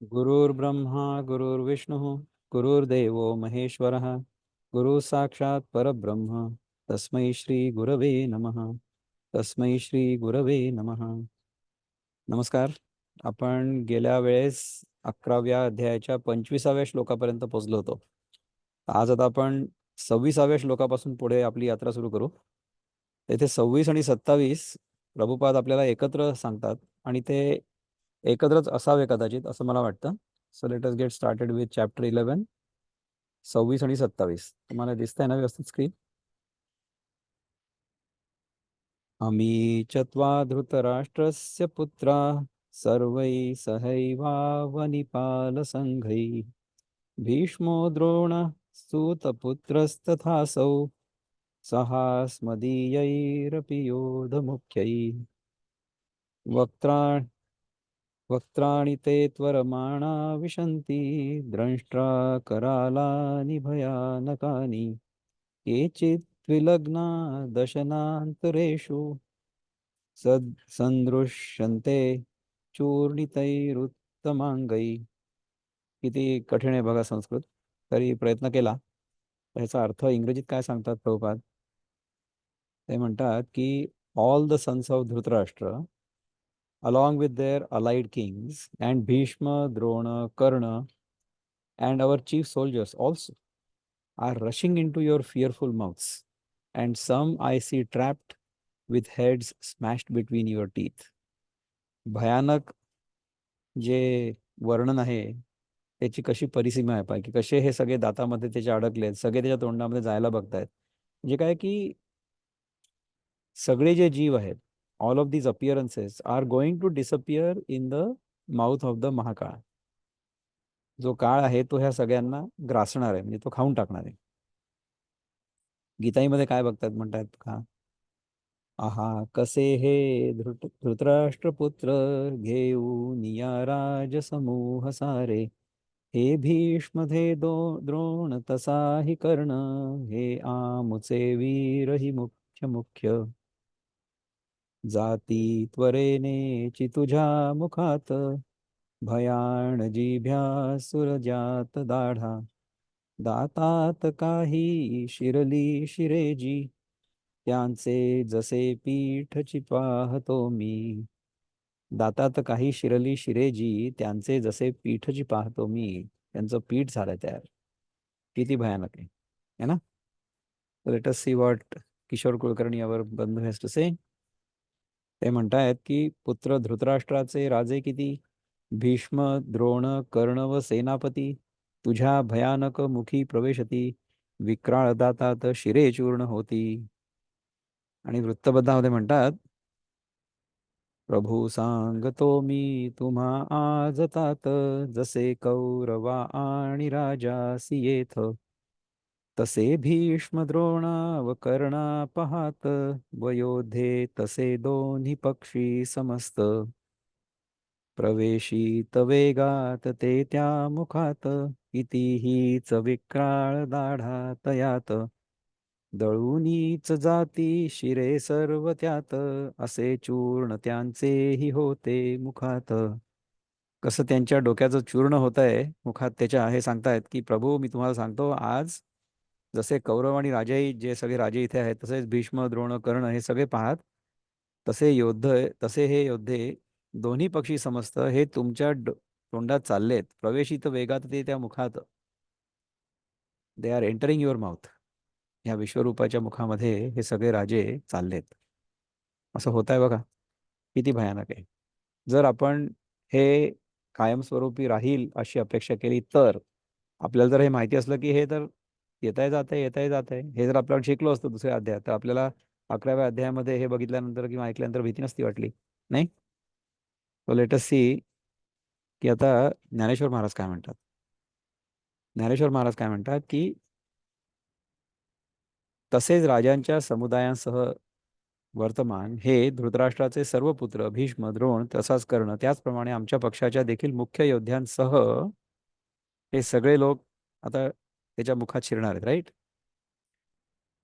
गुरुर्ब्रह्मा गुरुर्विष्णुः गुरुर्देवो महेश्वरः गुरु साक्षात् परब्रह्म तस्मै श्री गुरवे नमः. तस्मै श्री गुरवे नमः. नमस्कार. आपण गेल्या वेळेस 11व्या अध्यायाच्या 25व्या श्लोकापर्यंत पोहोचलो होतो. आज आता आपण 26व्या श्लोकापासून पुढे आपली यात्रा सुरू करू. तेथे 26 आणि 27 प्रभुपाद आपल्याला एकत्र सांगतात आणि ते एकत्रच असावे कदाचित असं मला वाटतं. So let us get started with chapter 11. 26 आणि 27 तुम्हाला दिसतंय ना व्यवस्थित स्क्रीन? अमी च त्वा धृतराष्ट्रस्य पुत्रा सर्वैः सहैवावनिपालसङ्घैः भीष्मो द्रोणः सूतपुत्रस्तथासौ सहास्मदीयैरपि योधमुख्यैः वक्त्रा वक्त्राणि ते त्वरमाणा विशन्ति द्रष्ट्रा करालानि भयानकानि केचित् विलग्ना दशनान्तरेषु सन्दृश्यन्ते चूर्णितैरुत्तमांगै. किती कठीण आहे बघा संस्कृत, तरी प्रयत्न केला. ह्याचा अर्थ इंग्रजीत काय सांगतात प्रभुपाद? ते म्हणतात की all the sons of Dhritarashtra along with their allied kings and Bhishma, Drona, Karna, and our chief soldiers also are rushing into your fearful mouths, and some I see trapped with heads smashed between your teeth. भयानक जे वर्णन आहे त्याची कशी परिसीमा आहे पाय की कसे हे सगळे दातामध्ये त्याचे अडकलेत, सगळे त्याच्या तोंडामध्ये जायला बघतायत. म्हणजे काय की सगळे जे जीव आहेत, all of these appearances are going to disappear in the mouth of the Mahakal. जो काळ आहे तो ह्या सगळ्यांना ग्रासणार आहे, म्हणजे तो खाऊन टाकणार आहे. गीताईमध्ये काय बघतात म्हणतात का? आहा कसे हे धृतराष्ट्रपुत्र घेऊन या राजसमूह सारे, हे भीष्मधे द्रोण तसाही कर्ण, हे आमुचे वीर ही मुख्य मुख्य, जाती त्वरेने तुझ्या मुखात, भयाण जिभ्या सुरजात दाढा, दातात काही शिरली शिरेजी, त्यांचे जसे पीठची पाहतो मी. दातात काही शिरली शिरेजी, त्यांचे जसे पीठची पाहतो मी. त्यांचं पीठ झालं तयार. किती भयानक आहे, है ना? Let us see what Kishore Kulkarni यावर बंधू हॅज टू से. ते म्हणतायत की पुत्र धृतराष्ट्राचे राजे किती, भीष्म, द्रोण, कर्ण व सेनापती, तुझ्या भयानक मुखी प्रवेशती, विक्राळ दातात शिरे चूर्ण होती. आणि वृत्तबद्धामध्ये म्हणतात, प्रभू सांगतो मी तुम्हा आज तात, जसे कौरवा आणि राजासी येथ, तसे भीष्म द्रोणा व कर्णा पाहात, वयोध्ये तसे दोन्ही पक्षी समस्त, प्रवेशित वेगात ते त्या मुखात, कितीहीच विक्राळ दाढा तयात, दळूनीच जाती शिरे सर्व त्यात, असे चूर्ण त्यांचेही होते मुखात. कसं त्यांच्या डोक्याचं चूर्ण होत आहे मुखात त्याच्या, हे सांगतायत की प्रभू मी तुम्हाला सांगतो आज, जसे कौरव आणि राजाही जे सगळे राजे इथे आहेत, तसेच भीष्म, द्रोण, कर्ण हे सगळे पाहात, तसे हे योद्धे दोन्ही पक्षी समस्त हे तुमच्या तोंडात चाललेत, प्रवेशित वेगात ते त्या मुखात, they are entering your mouth. ह्या विश्वरूपाच्या मुखामध्ये हे सगळे राजे चाललेत. असं होत आहे बघा, किती भयानक आहे. जर आपण हे कायमस्वरूपी राहील अशी अपेक्षा केली तर, आपल्याला जर हे माहिती असलं की हे तर येताय जात आहे, येताय जात आहे, हे जर आपल्याला शिकलो असतं दुसऱ्या अध्यायात, तर आपल्याला 11व्या अध्यायामध्ये हे बघितल्यानंतर किंवा ऐकल्यानंतर भीती नसती वाटली, नाही? सो लेट अस सी की आता ज्ञानेश्वर महाराज काय म्हणतात. ज्ञानेश्वर महाराज काय म्हणतात की तसेच राजांच्या समुदायांसह वर्तमान हे धृतराष्ट्राचे सर्व पुत्र भीष्म, द्रोण तसाच कर्ण, त्याचप्रमाणे आमच्या पक्षाच्या देखील मुख्य योद्ध्यांसह हे सगळे लोक आता त्याच्या मुखात शिरणार आहेत, राईट?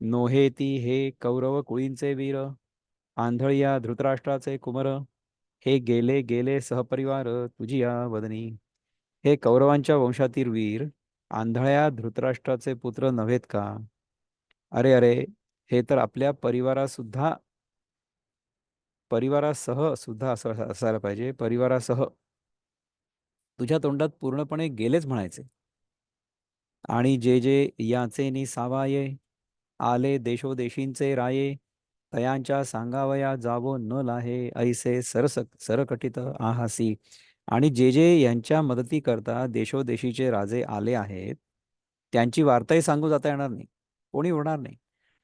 नोहेती हे कौरव कुळींचे वीर, आंधळिया धृतराष्ट्राचे कुमर, हे गेले गेले सहपरिवार तुझी या वदनी. हे कौरवांच्या वंशातील वीर आंधळ्या धृतराष्ट्राचे पुत्र नव्हेत का? अरे अरे, हे तर आपल्या परिवारासह सुद्धा असं असायला पाहिजे. परिवारासह तुझ्या तोंडात पूर्णपणे गेलेच म्हणायचे. आणि जे जे याचे नि सावाये आले देशोदेशींचे राये तयांच्या सांगावया जावो न लाहे ऐसे सरकटित आहासी. आणि जे जे यांच्या मदती करता देशोदेशीचे राजे आले आहेत त्यांची वार्ताही सांगू जाता येणार नाही, कोणी होणार नाही.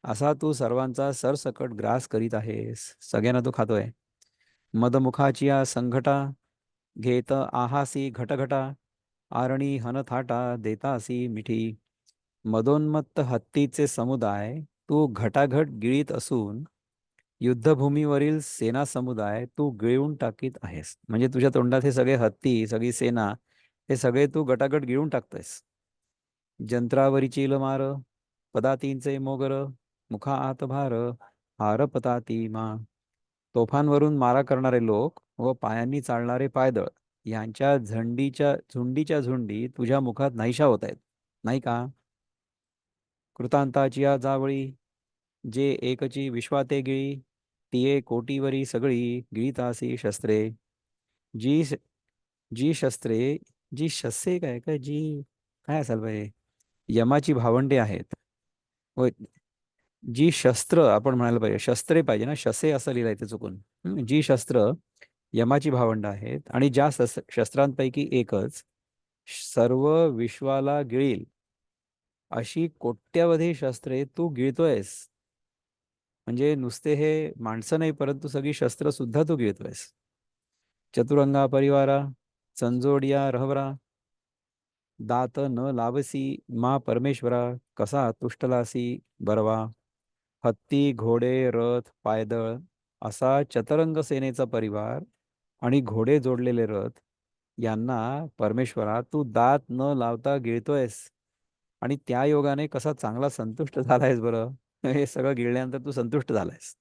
असा तू सर्वांचा सरसकट ग्रास करीत आहेस, सगळ्यांना तू खातोय. मदमुखाची या संघटा घेत आहासी घटघटा आरणी हनथाटा देतासी मिठी. मदोन्मत्त हत्तीचे समुदाय तू घटाघट गिळीत असून युद्धभूमीवरील सेना समुदाय तू गिळून टाकीत आहेस. म्हणजे तुझ्या तोंडात हे सगळे हत्ती, सगळी सेना, हे सगळे तू गटागट गिळून टाकतोयस. जंत्रावरीची मार पदातींचे मोगर मुखा आत भार हार पताती मा. तोफांवरून मारा करणारे लोक व पायांनी चालणारे पायदळ यांच्या झुंडीच्या झुंडी तुझ्या मुखात नाहीशा होत आहेत, नाही का? कृतांताची या जावळी जे एकची विश्वाते गिळी तिये कोटीवरी सगळी गिळीतासी शस्त्रे. जी श- जी शस्त्रे जी शस्त्रे काय काय जी काय असायला पाहिजे, यमाची भावंडे आहेत. व जी शस्त्र आपण म्हणायला पाहिजे, शस्त्रे पाहिजे ना, शसे असं लिहिलंय ते चुकून. जी शस्त्र यमाची भावंड आहेत आणि ज्या शस्त्रांपैकी एकच सर्व विश्वाला गिळील अशी कोट्यावधी शस्त्रे तू गिळतोयस. म्हणजे नुसते हे माणसं नाही, परंतु सगळी शस्त्र सुद्धा तू गिळतोयस. चतुरंगा परिवारा संजोडिया रहवरा दात न लावसी मा परमेश्वरा कसा तुष्टलासी बरवा. हत्ती घोडे रथ पायदळ असा चतरंग सेनेचा परिवार आणि घोडे जोडलेले रथ यांना परमेश्वरा तू दात न लावता गिळतोयस. आणि त्या योगाने कसा चांगला संतुष्ट झालायस बरं. हे सगळं गिळल्यानंतर तू संतुष्ट झालायस.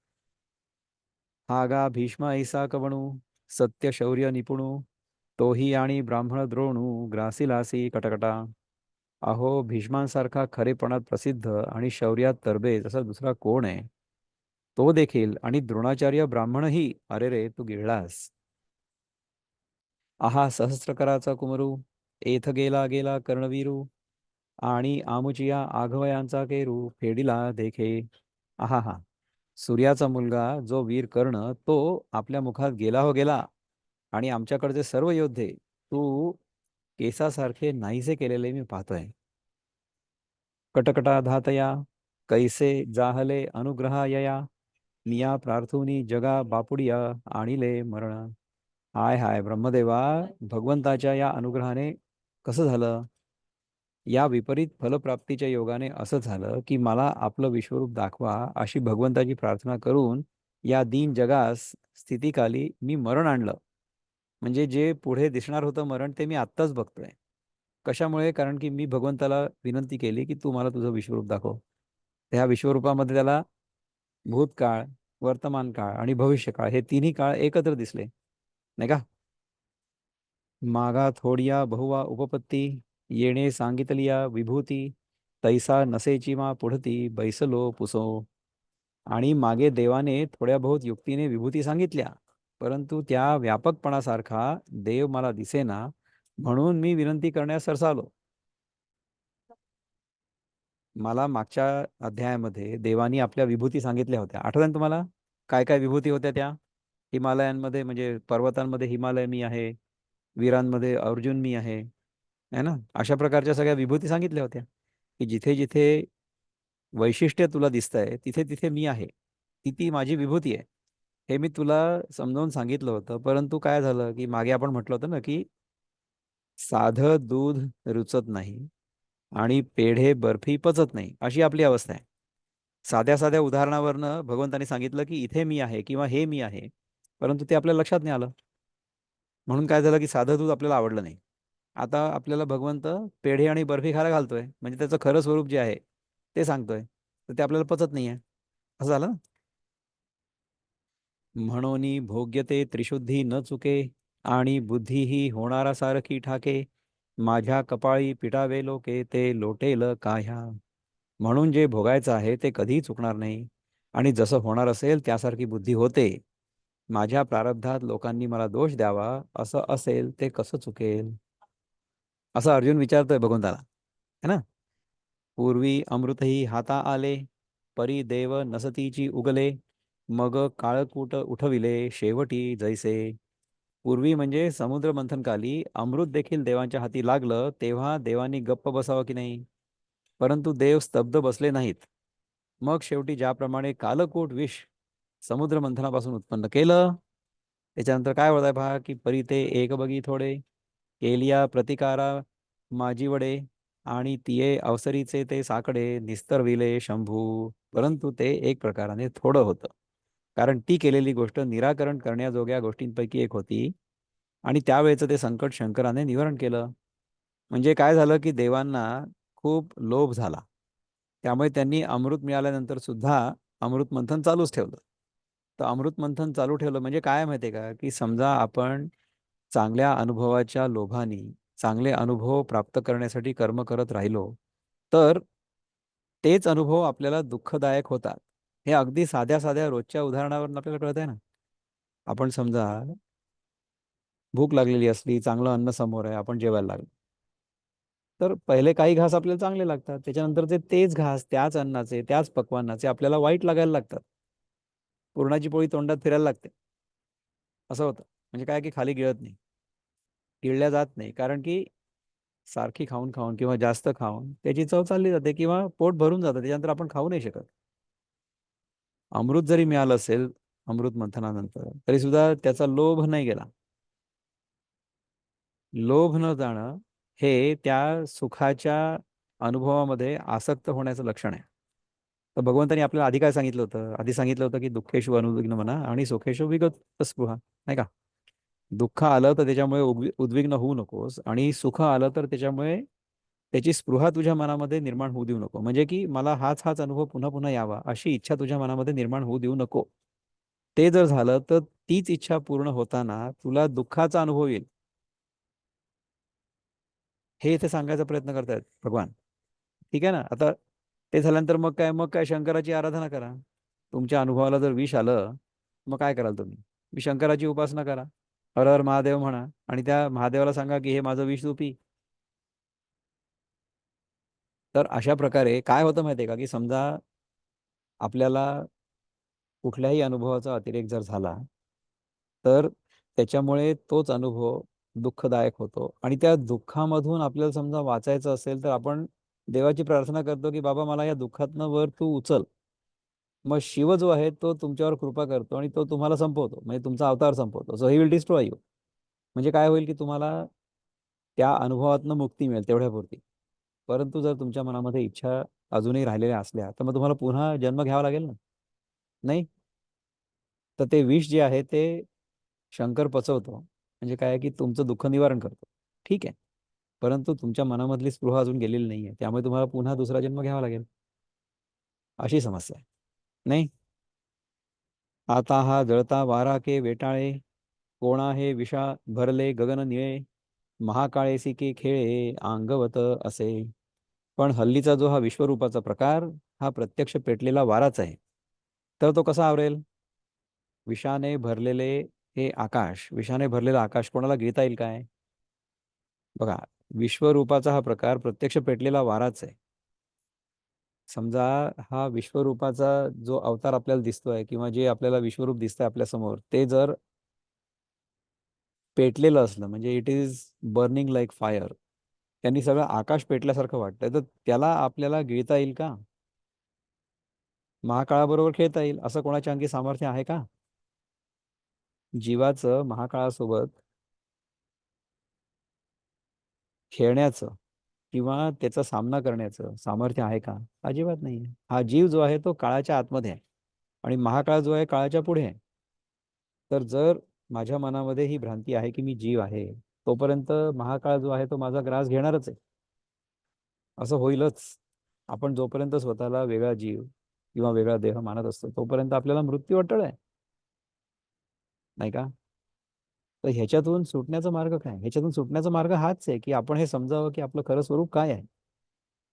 हागा भीष्म ऐसा कवणू सत्य शौर्य निपुणू तोही आणि ब्राह्मण द्रोणू ग्रासीलासी कटकटा. अहो, भीष्मांसारखा खरेपणात प्रसिद्ध आणि शौर्यात तरबेज असा दुसरा कोण आहे? तो देखील आणि द्रोणाचार्य ब्राह्मणही अरे रे तू गिळलास. आहा सहस्त्रकराचा कुमरू एथ गेला गेला कर्णवीरू आणि आमुचिया आघवयांचा केरू फेडिला देखे. आहा हा, सूर्याचा मुलगा जो वीर कर्ण तो आपल्या मुखात गेला हो गेला आणि आमच्याकडचे सर्व योद्धे तू केसासारखे नाहीसे केलेले मी पाहतोय. कटकटा धातया कैसे जाहले अनुग्रहायया मिया प्रार्थुनी जगा बापुडिया आणिले मरण. हाय हाय ब्रह्मदेवा, भगवंताच्या या अनुग्रहाने कसं झालं? या विपरीत फलप्राप्तीच्या योगाने असं झालं की मला आपलं विश्वरूप दाखवा अशी भगवंताची प्रार्थना करून या दीन जगास स्थितीकाली मी मरण आणलं. म्हणजे जे पुढे दिसणार होतं मरण ते मी आत्ताच बघतोय. कशामुळे? कारण की मी भगवंताला विनंती केली की तू मला तुझं विश्वरूप दाखव. त्या विश्वरूपामध्ये त्याला भूतकाळ, वर्तमान काळ आणि भविष्यकाळ हे तिन्ही काळ एकत्र दिसले, नाही का? मागा थोडिया बहुवा उपपत्ती येणे सांगितलिया विभूती तैसा नसेची मा पुढती बैसलो पुसो. आणि मागे देवाने थोड्या बहुत युक्तीने विभूती सांगितल्या, परंतु त्या व्यापकपणासारखा देव मला दिसेना, म्हणून मी विनंती करण्यास सरसावलो. मला मागच्या अध्यायामध्ये देवानी आपल्या विभूती सांगितल्या होत्या, आठवतं ना तुम्हाला? काय काय विभूती होत्या त्या? हिमालयांमध्ये म्हणजे पर्वतांमध्ये हिमालय मी आहे, वीरांमध्ये अर्जुन मी आहे ना? अशा प्रकारच्या सगळ्या विभूती सांगितल्या होत्या की जिथे जिथे वैशिष्ट्य तुला दिसतंय तिथे तिथे मी आहे. ती ती माझी विभूती आहे. हे मी तुला समजावून सांगितलं होतं, परंतु काय झालं की मागे आपण म्हटलं होतं ना की साधं दूध रुचत नाही आणि पेढे बर्फी पचत नाही, अशी आपली अवस्था आहे. साध्या साध्या उदाहरणावरनं भगवंतानी सांगितलं की इथे मी आहे किंवा हे मी आहे, परंतु ते आपल्या लक्षात नाही आलं. म्हणून काय झालं की साधं दूध आपल्याला आवडलं नाही. आता आपल्याला भगवंत पेढे आणि बर्फी खायला घालतोय, म्हणजे त्याचं खरं स्वरूप जे आहे ते सांगतोय, तर ते आपल्याला पचत नाहीये. असं झालं ना? म्हणून भोग्यते त्रिशुद्धी न चुके आणि बुद्धी ही होणारा सारखी ठाके. माझ्या कपाळी पिटावे लोके ते लोटेल काह्या. म्हणून जे भोगायचं आहे ते कधीही चुकणार नाही, आणि जसं होणार असेल त्यासारखी बुद्धी होते. माझ्या प्रारब्धात लोकांनी मला दोष द्यावा असं असेल ते कसं चुकेल, असं अर्जुन विचारतोय भगवंताला, है ना. पूर्वी अमृतही हाता आले, परी देव नसतीची उगले, मग काळकूट उठविले शेवटी जैसे. पूर्वी म्हणजे समुद्र मंथनकाली अमृत देखील देवांच्या हाती लागलं तेव्हा देवांनी गप्प बसावं की नाही, परंतु देव स्तब्ध बसले नाहीत. मग शेवटी ज्याप्रमाणे कालकूट विष समुद्र मंथनापासून उत्पन्न केलं, त्याच्यानंतर काय होत आहे पहा, की परी ते एक बगी थोडे, केलिया प्रतिकारा माझी वडे, आणि तिये अवसरीचे ते साकडे निस्तरविले शंभू. परंतु ते एक प्रकाराने थोडं होतं, कारण ती केलेली गोष्ट निराकरण करण्याजोग्या गोष्टींपैकी एक होती, आणि त्यावेळेचं ते संकट शंकराने निवारण केलं. म्हणजे काय झालं, की देवांना खूप लोभ झाला, त्यामुळे त्यांनी अमृत मिळाल्यानंतर सुद्धा अमृत मंथन चालूच ठेवलं. तर अमृत मंथन चालू ठेवलं म्हणजे काय माहिती आहे का, की समजा आपण चांगल्या अनुभवाच्या लोभाने चांगले अनुभव प्राप्त करण्यासाठी कर्म करत राहिलो, तर तेच अनुभव आपल्याला दुःखदायक होतात. हे अगदी साध्या साध्या रोजच्या उदाहरणावरून आपल्याला कळत आहे ना. आपण समजा भूक लागलेली असली, चांगलं अन्न समोर आहे, आपण जेवायला लागलो, तर पहिले काही घास आपल्याला चांगले लागतात, त्याच्यानंतर तेच घास त्याच अन्नाचे त्याच पक्वान्नाचे आपल्याला वाईट लागायला लागतात. पुरणाची पोळी तोंडात फिरायला लागते, असं होतं. म्हणजे काय, की खाली गिळत नाही, गिळल्या जात नाही, कारण की सारखी खाऊन खाऊन किंवा जास्त खाऊन त्याची चव चालली जाते किंवा पोट भरून जातं, त्याच्यानंतर आपण खाऊ नाही शकत. अमृत जरी मिळालं असेल अमृत मंथनानंतर, तरी सुद्धा त्याचा लोभ नाही गेला. लोभ न जाणं हे त्या सुखाच्या अनुभवामध्ये आसक्त होण्याचं लक्षण आहे. तर भगवंतानी आपल्याला आधी काय सांगितलं होतं, आधी सांगितलं होतं की दुःखेषु अनुद्विग्न म्हणा आणि सुखेषु विगत स्पृहा, नाही का. दुःख आलं तर त्याच्यामुळे उद्विग्न होऊ नकोस, आणि सुख आलं तर त्याच्यामुळे त्याची स्पृहा तुझ्या मनामध्ये निर्माण होऊ देऊ नको. म्हणजे की मला हाच हाच अनुभव पुन्हा पुन्हा यावा अशी इच्छा तुझ्या मनामध्ये निर्माण होऊ देऊ नको. ते जर झालं तर तीच इच्छा पूर्ण होताना तुला दुःखाचा अनुभव येईल, हे इथे सांगायचा प्रयत्न करतायत भगवान. ठीक आहे ना. आता ते झाल्यानंतर मग काय शंकराची आराधना करा. तुमच्या अनुभवाला जर विष आलं, मग काय कराल तुम्ही? मी शंकराची उपासना करा, हर हर महादेव म्हणा, आणि त्या महादेवाला सांगा की हे माझं विष तू पी. तर अशा प्रकारे काय होतं माहिती आहे का, की समजा आपल्याला कुठल्याही अनुभवाचा अतिरेक जर झाला, तर त्याच्यामुळे तोच अनुभव दुःखदायक होतो, आणि त्या दुःखामधून आपल्याला समजा वाचायचं असेल तर आपण देवाची प्रार्थना करतो की बाबा मला या दुःखातनं वर तू उचल. मग शिव जो आहे तो तुमच्यावर कृपा करतो आणि तो तुम्हाला संपवतो, म्हणजे तुमचा अवतार संपवतो. So he will destroy you. म्हणजे काय होईल, की तुम्हाला त्या अनुभवातनं मुक्ती मिळेल तेवढ्यापुरती. परंतु जर तुमच्या मनामध्ये इच्छा अजूनही राहिलेल्या असल्या, तर मग तुम्हाला पुन्हा जन्म घ्यावा लागेल ना, नाही. तर ते विष जे आहे ते शंकर पचवतो, म्हणजे काय, की तुमचं दुःख निवारण करतो. ठीक आहे. परंतु तुमच्या मनामधली स्पृहा अजून गेलेली नाहीये, त्यामुळे तुम्हाला पुन्हा दुसरा जन्म घ्यावा लागेल, अशी समस्या आहे, नाही. आता हा जळता वारा के वेटाळे, कोणा हे विषा भरले गगन निळे, महाकाळेसी के खेळे अंगवत असे. पण हल्लीचा जो हा विश्वरूपाचा प्रकार, हा प्रत्यक्ष पेटलेला वाराच आहे. तर तो कसा आवरेल? विषाने भरलेले हे आकाश, विषाने भरलेलं आकाश कोणाला गिळता येईल काय? बघा, विश्वरूपाचा हा प्रकार प्रत्यक्ष पेटलेला वाराच आहे. समजा हा विश्वरूपाचा जो अवतार आपल्याला दिसतोय, किंवा जे आपल्याला विश्वरूप दिसतंय आपल्या समोर, ते जर पेटलेलं असलं, म्हणजे it is burning like fire, त्यांनी सगळं आकाश पेटल्यासारखं वाटतंय, तर त्याला आपल्याला गिळता येईल का? महाकाळाबरोबर खेळता येईल असं कोणाच्या अंगी सामर्थ्य आहे का? जीवाचं महाकाळासोबत खेळण्याचं किंवा त्याचा सामना करण्याचं सामर्थ्य आहे का? अजिबात नाही. हा जीव जो आहे तो काळाच्या आतमध्ये आहे, आणि महाकाळ जो आहे काळाच्या पुढे आहे. तर जर माझ्या मनामध्ये ही भ्रांती आहे की मी जीव आहे, तोपर्यंत महाकाळ जो आहे तो माझा ग्रास घेणारच आहे. असं होईलच. आपण जोपर्यंत स्वतःला वेगळा जीव किंवा वेगळा देह मानत असतो, तोपर्यंत आपल्याला मृत्यू अटळ आहे, नाही का. तर ह्याच्यातून सुटण्याचा मार्ग काय? ह्याच्यातून सुटण्याचा मार्ग हाच आहे की आपण हे समजावं की आपलं खरं स्वरूप काय आहे.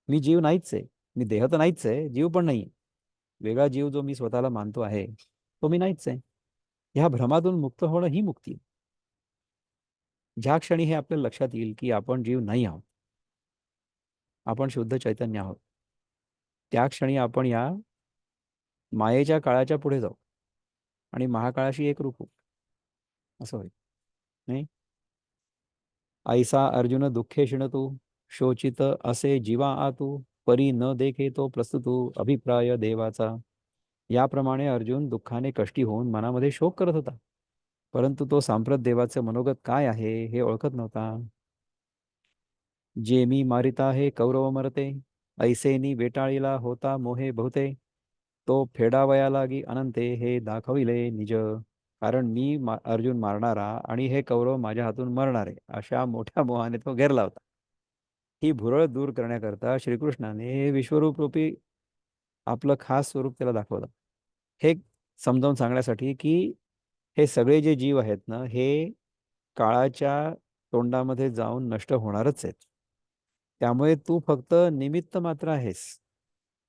मी जीव नाहीच आहे. मी देह तर नाहीच आहे, जीव पण नाही. वेगळा जीव जो मी स्वतःला मानतो आहे तो मी नाहीच आहे. ह्या भ्रमातून मुक्त होणं ही मुक्ती आहे. ज्या क्षणी हे आपल्याला लक्षात येईल की आपण जीव नाही आहोत, आपण शुद्ध चैतन्य आहोत, त्या क्षणी आपण या मायेच्या काळाच्या पुढे जाऊ आणि महाकाळाशी एकरूप होऊ. असं होईल नाही. ऐसा अर्जुन दुःखे तू शोचित असे जीवा आतू परी न देखे तो प्रस्तुतू अभिप्राय देवाचा. याप्रमाणे अर्जुन दुःखाने कष्टी होऊन मनामध्ये शोक करत होता, परंतु तो सांप्रत देवाचे मनोगत काय आहे हे ओळखत नव्हता. जे मी मारिता हे कौरव मरते, ऐसेनी वेटाळीला होता मोहे बहुते. तो फेडावया लागी अनंते हे दाखविले निज. कारण मी अर्जुन मारणारा आणि हे कौरव माझ्या हातून मरणारे अशा मोठ्या मोहाने तो घेरला होता. ही भुरळ दूर करण्याकरता श्रीकृष्णाने विश्वरूप रूपी आपलं खास स्वरूप त्याला दाखवलं. हे समजावून सांगण्यासाठी की हे सगळे जे जीव आहेत ना, हे काळाच्या तोंडामध्ये जाऊन नष्ट होणारच आहेत. त्यामुळे तू फक्त निमित्त मात्र आहेस.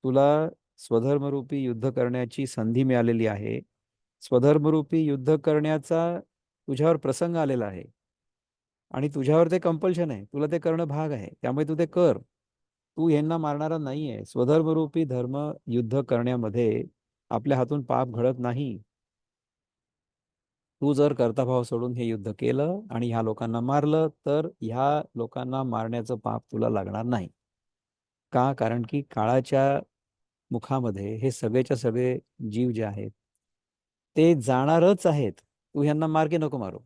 तुला स्वधर्मरूपी युद्ध करण्याची संधी मिळालेली आहे. स्वधर्मरूपी युद्ध करण्याचा तुझ्यावर प्रसंग आलेला आहे आणि तुझ्यावर ते कंपल्शन आहे, तुला ते करणं भाग आहे, त्यामुळे तू ते कर. तू यांना मारणारा नाहीये. स्वधर्मरूपी धर्म युद्ध करण्यामध्ये आपल्या हातून पाप घडत नाही. तू जर कर्ताभाव सोडून हे युद्ध केलं आणि ह्या लोकांना मारलं तर ह्या लोकांना मारण्याचं पाप तुला लागणार नाही. का? कारण की काळाच्या मुखामध्ये हे सगळेच्या सगळे जीव जे आहेत ते जाणारच आहेत. तू ह्यांना मार्गे नको मारू.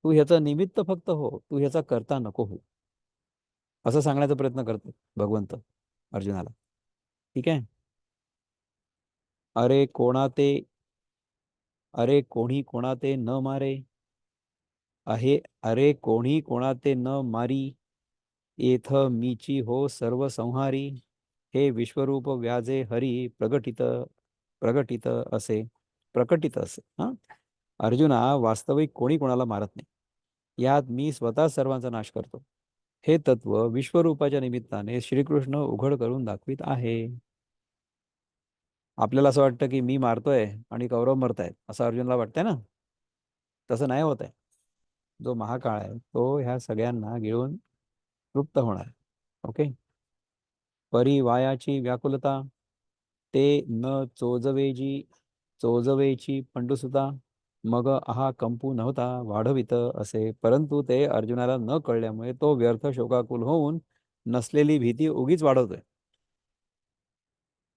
तू ह्याचा निमित्त फक्त हो, तू ह्याचा करता नको हो. असं सांगण्याचा प्रयत्न करतो भगवंत अर्जुनाला. ठीक आहे. अरे कोणा ते अरे कोणी कोणा ते न मारे आहे. अरे कोणी कोणा ते न मारी येथ मीची हो सर्व संहारी. हे विश्वरूप व्याजे हरी प्रगटित असे प्रकटित असे हा. अर्जुना, वास्तविक कोणी कोणाला मारत नाही, यात मी स्वतः सर्वांचा नाश करतो. हे तत्व विश्वरूपाच्या निमित्ताने श्रीकृष्ण उघड करून दाखवित आहे. आपल्याला असं वाटतं की मी मारतोय आणि कौरव मरतायत असं अर्जुनला वाटतंय ना. तसं नाही होत आहे. जो महाकाळ आहे तो ह्या सगळ्यांना गिळून तृप्त होणार. ओके. परिवायाची व्याकुलता ते न चोजवेची पंडुसुता. मग आहा कंपू नव्हता वाढवित असे. परंतु ते अर्जुनाला न कळल्यामुळे तो व्यर्थ शोकाकुल होऊन नसलेली भीती उगीच वाढवतोय.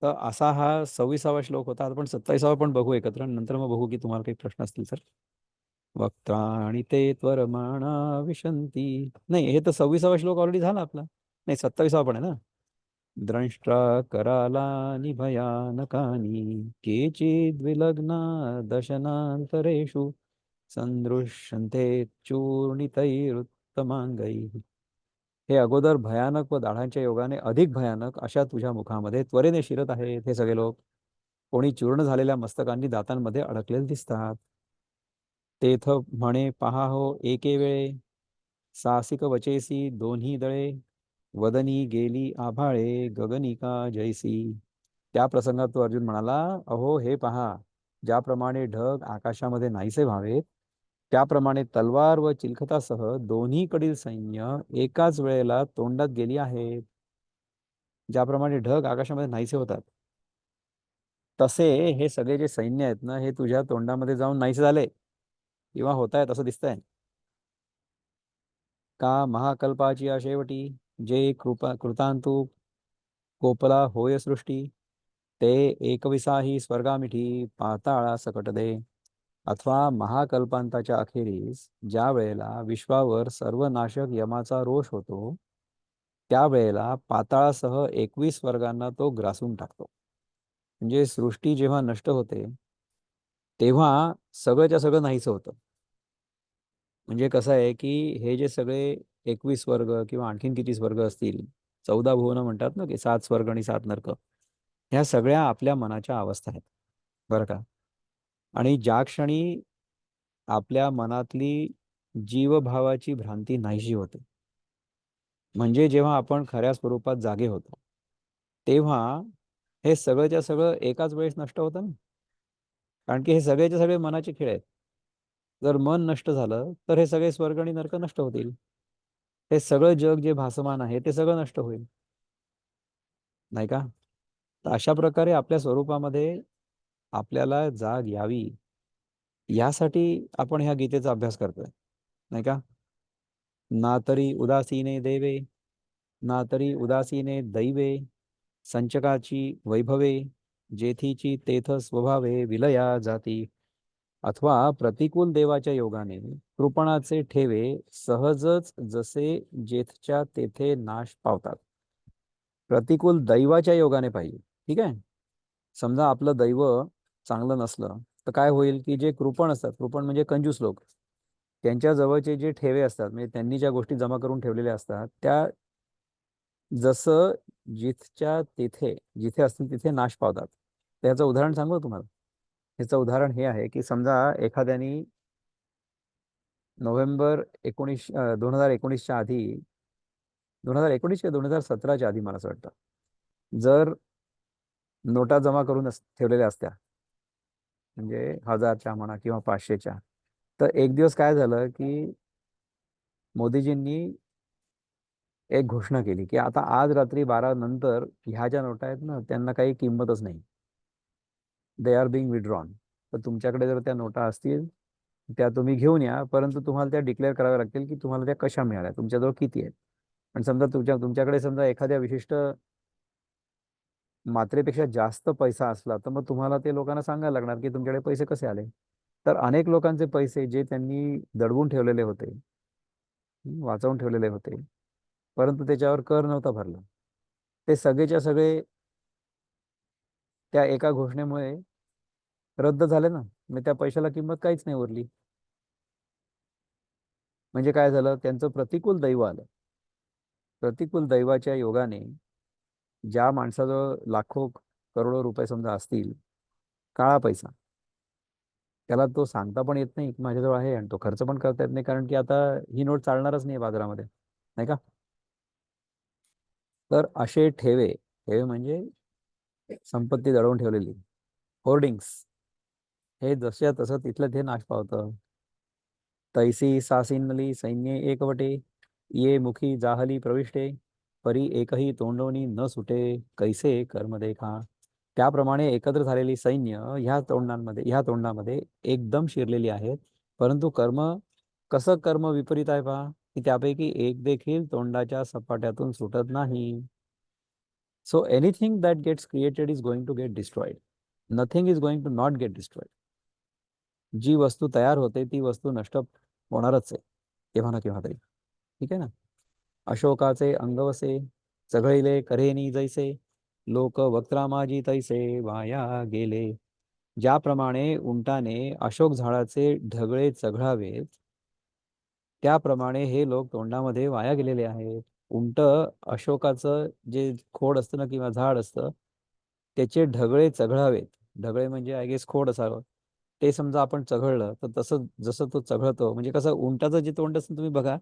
तर असा हा 26वा श्लोक होता. आपण 27वा पण बघू एकत्र, नंतर मग बघू की तुम्हाला काही प्रश्न असतील तर. वक्त्राणि ते त्वरमाणा विशंती. नाही, हे तर 26वा श्लोक ऑलरेडी झाला आपला. नाही, 27वा पण आहे ना. द्रष्ट्रा करालानि भयानकानि केचिद्विलग्ना दशनान्तरेषु संदृश्यन्ते चूर्णितैरुत्तमांगैः. हे अगोदर भयानक व दाढांच्या योगाने अधिक भयानक अशा तुझ्या मुखामध्ये त्वरेने शिरत आहेत हे सगळे लोक. कोणी चूर्ण झालेल्या मस्तकांनी दातांमध्ये अडकलेले दिसतात. तेथ म्हणे पहा हो एके वेळे साहसिक वचेसी दोन्ही दळे वदनी गेली आभाळे गगनिका जैसी. त्या प्रसंगात तो अर्जुन म्हणाला, अहो हे पहा, ज्याप्रमाणे ढग आकाशामध्ये नाहीसे व्हावेत त्याप्रमाणे तलवार व चिलखतासह दोन्हीकडील सैन्य एकाच वेळेला तोंडात गेली आहेत. ज्याप्रमाणे ढग आकाशामध्ये नाहीसे होतात तसे हे सगळे जे सैन्य आहेत ना, हे तुझ्या तोंडामध्ये जाऊन नाहीसे झाले किंवा होत आहेत असं दिसतंय. का महाकल्पाची या शेवटी जे कृतांतू कोपला होय सृष्टी. ते एकविसाही स्वर्गामिठी पाताळा सकट दे. अथवा महाकल्पांताच्या अखेरीस ज्या वेळेला विश्वावर सर्वनाशक यमाचा रोष होतो त्या वेळेला पाताळासह 21 वर्गांना तो ग्रासून टाकतो. म्हणजे सृष्टी जेव्हा नष्ट होते तेव्हा सगळंच्या सगळं नाहीचं होतं. म्हणजे कसं आहे की हे जे सगळे 21 वर्ग किंवा आणखीन किती स्वर्ग असतील, 14 भुवन म्हणतात ना की 7 स्वर्ग आणि 7 नरक, ह्या सगळ्या आपल्या मनाच्या अवस्था आहेत बरं का. आणि ज्या क्षणी आपल्या मनातली जीवभावाची भ्रांती नाहीशी होते. म्हणजे जेव्हा आपण खऱ्या स्वरूपात जागे होतो तेव्हा हे सगळंच्या सगळं एकाच वेळेस नष्ट होतं ना. कारण की हे सगळेचे सगळे मनाचे खेळ आहेत. जर मन नष्ट झालं तर हे सगळे स्वर्ग आणि नरक नष्ट होतील. हे सगळं जग जे भासमान आहे ते सगळं नष्ट होईल, नाही का? तर अशा प्रकारे आपल्या स्वरूपामध्ये आपल्याला जाग यावी यासाठी आपण ह्या गीतेचा अभ्यास करतोय, नाही का? ना तरी उदासीने देवे, ना तरी उदासीने दैवे, संचकाची वैभवे, जेथीची तेथ स्वभावे विलया जाती, अथवा प्रतिकूल देवाच्या योगाने कृपणाचे ठेवे सहजच जसे जेथच्या तेथे नाश पावतात. प्रतिकूल दैवाच्या योगाने पाहिजे. ठीक आहे. समजा आपलं दैव चांगलं नसलं तर काय होईल की जे कृपण असतात, कृपण म्हणजे कंजूस लोक, त्यांच्या जवळचे जे ठेवे असतात म्हणजे त्यांनी ज्या गोष्टी जमा करून ठेवलेल्या असतात त्या जसं जिथच्या तिथे जिथे असतील तिथे नाश पावतात. त्याचं उदाहरण सांगू का तुम्हाला? ह्याचं उदाहरण हे आहे की समजा एखाद्यानी नोव्हेंबर 2019च्या आधी, 2019 किंवा 2017च्या आधी मला असं वाटतं, जर नोटा जमा करून ठेवलेल्या असत्या, म्हणजे 1000च्या म्हणा किंवा 500च्या, तर एक दिवस काय झालं की मोदीजींनी एक घोषणा केली की आता आज रात्री 12 नंतर ह्या ज्या नोटा आहेत ना त्यांना काही किंमतच नाही, दे आर बिंग विड्रॉन. तर तुमच्याकडे जर त्या नोटा असतील त्या तुम्ही घेऊन या, परंतु तुम्हाला त्या डिक्लेअर कराव्या लागतील की तुम्हाला त्या कशा मिळाल्या, तुमच्याजवळ किती आहेत. आणि समजा तुमच्याकडे समजा एखाद्या विशिष्ट मात्रेपेक्षा जास्त पैसा असला तर मग तुम्हाला ते लोकांना सांगायला लागणार की तुमच्याकडे पैसे कसे आले. तर अनेक लोकांचे पैसे जे त्यांनी दडवून ठेवलेले होते, वाचवून ठेवलेले होते, परंतु त्याच्यावर कर नव्हता भरला, ते सगळेच्या सगळे त्या एका घोषणेमुळे रद्द झाले ना. मग त्या पैशाला किंमत काहीच नाही उरली. म्हणजे काय झालं, त्यांचं प्रतिकूल दैव आलं. प्रतिकूल दैवाच्या योगाने ज्या माणसाजवळ लाखो करोडो रुपये समजा असतील, काळा पैसा, त्याला तो सांगता पण येत नाही की माझ्याजवळ आहे, आणि तो खर्च पण करता येत नाही कारण की आता ही नोट चालणारच नाही बाजारामध्ये, नाही का? तर असे ठेवे, ठेवे म्हणजे संपत्ती दडवून ठेवलेली, होर्डिंग्स, हे जशा तसं तिथलं ते नाश पावतं. तैसी सासिनली सैन्य एकवटे, ये मुखी जाहली प्रविष्टे, परी एकही तोंडोनी न सुटे, कैसे कर्म देखा. त्याप्रमाणे एकत्र झालेली सैन्य ह्या तोंडामध्ये एकदम शिरलेली आहेत, परंतु कर्म, कसं कर्म विपरीत आहे पहा, की त्यापैकी एक देखील तोंडाच्या सपाट्यातून सुटत नाही. So anything that gets created is going to get destroyed, nothing is going to not get destroyed. जी वस्तू तयार होते ती वस्तू नष्ट होणारच आहे केव्हा ना केव्हा तरी. ठीक आहे ना? अशोकाचे अंगवसे, चघळीले करेनी जैसे, लोक वक्त्रा माझी तैसे वाया गेले. ज्याप्रमाणे उंटाने अशोक झाडाचे ढगळे चघळावेत त्याप्रमाणे हे लोक तोंडामध्ये वाया गेलेले आहेत. उंट, अशोकाचं जे खोड असतं ना किंवा झाड असतं त्याचे ढगळे चघळावेत. ढगळे म्हणजे आय गेस खोड असावं. ते समजा आपण चघळलं तर तसं जसं तो चघळतो, म्हणजे कसं उंटाचं जे तोंड असतं तुम्ही बघा,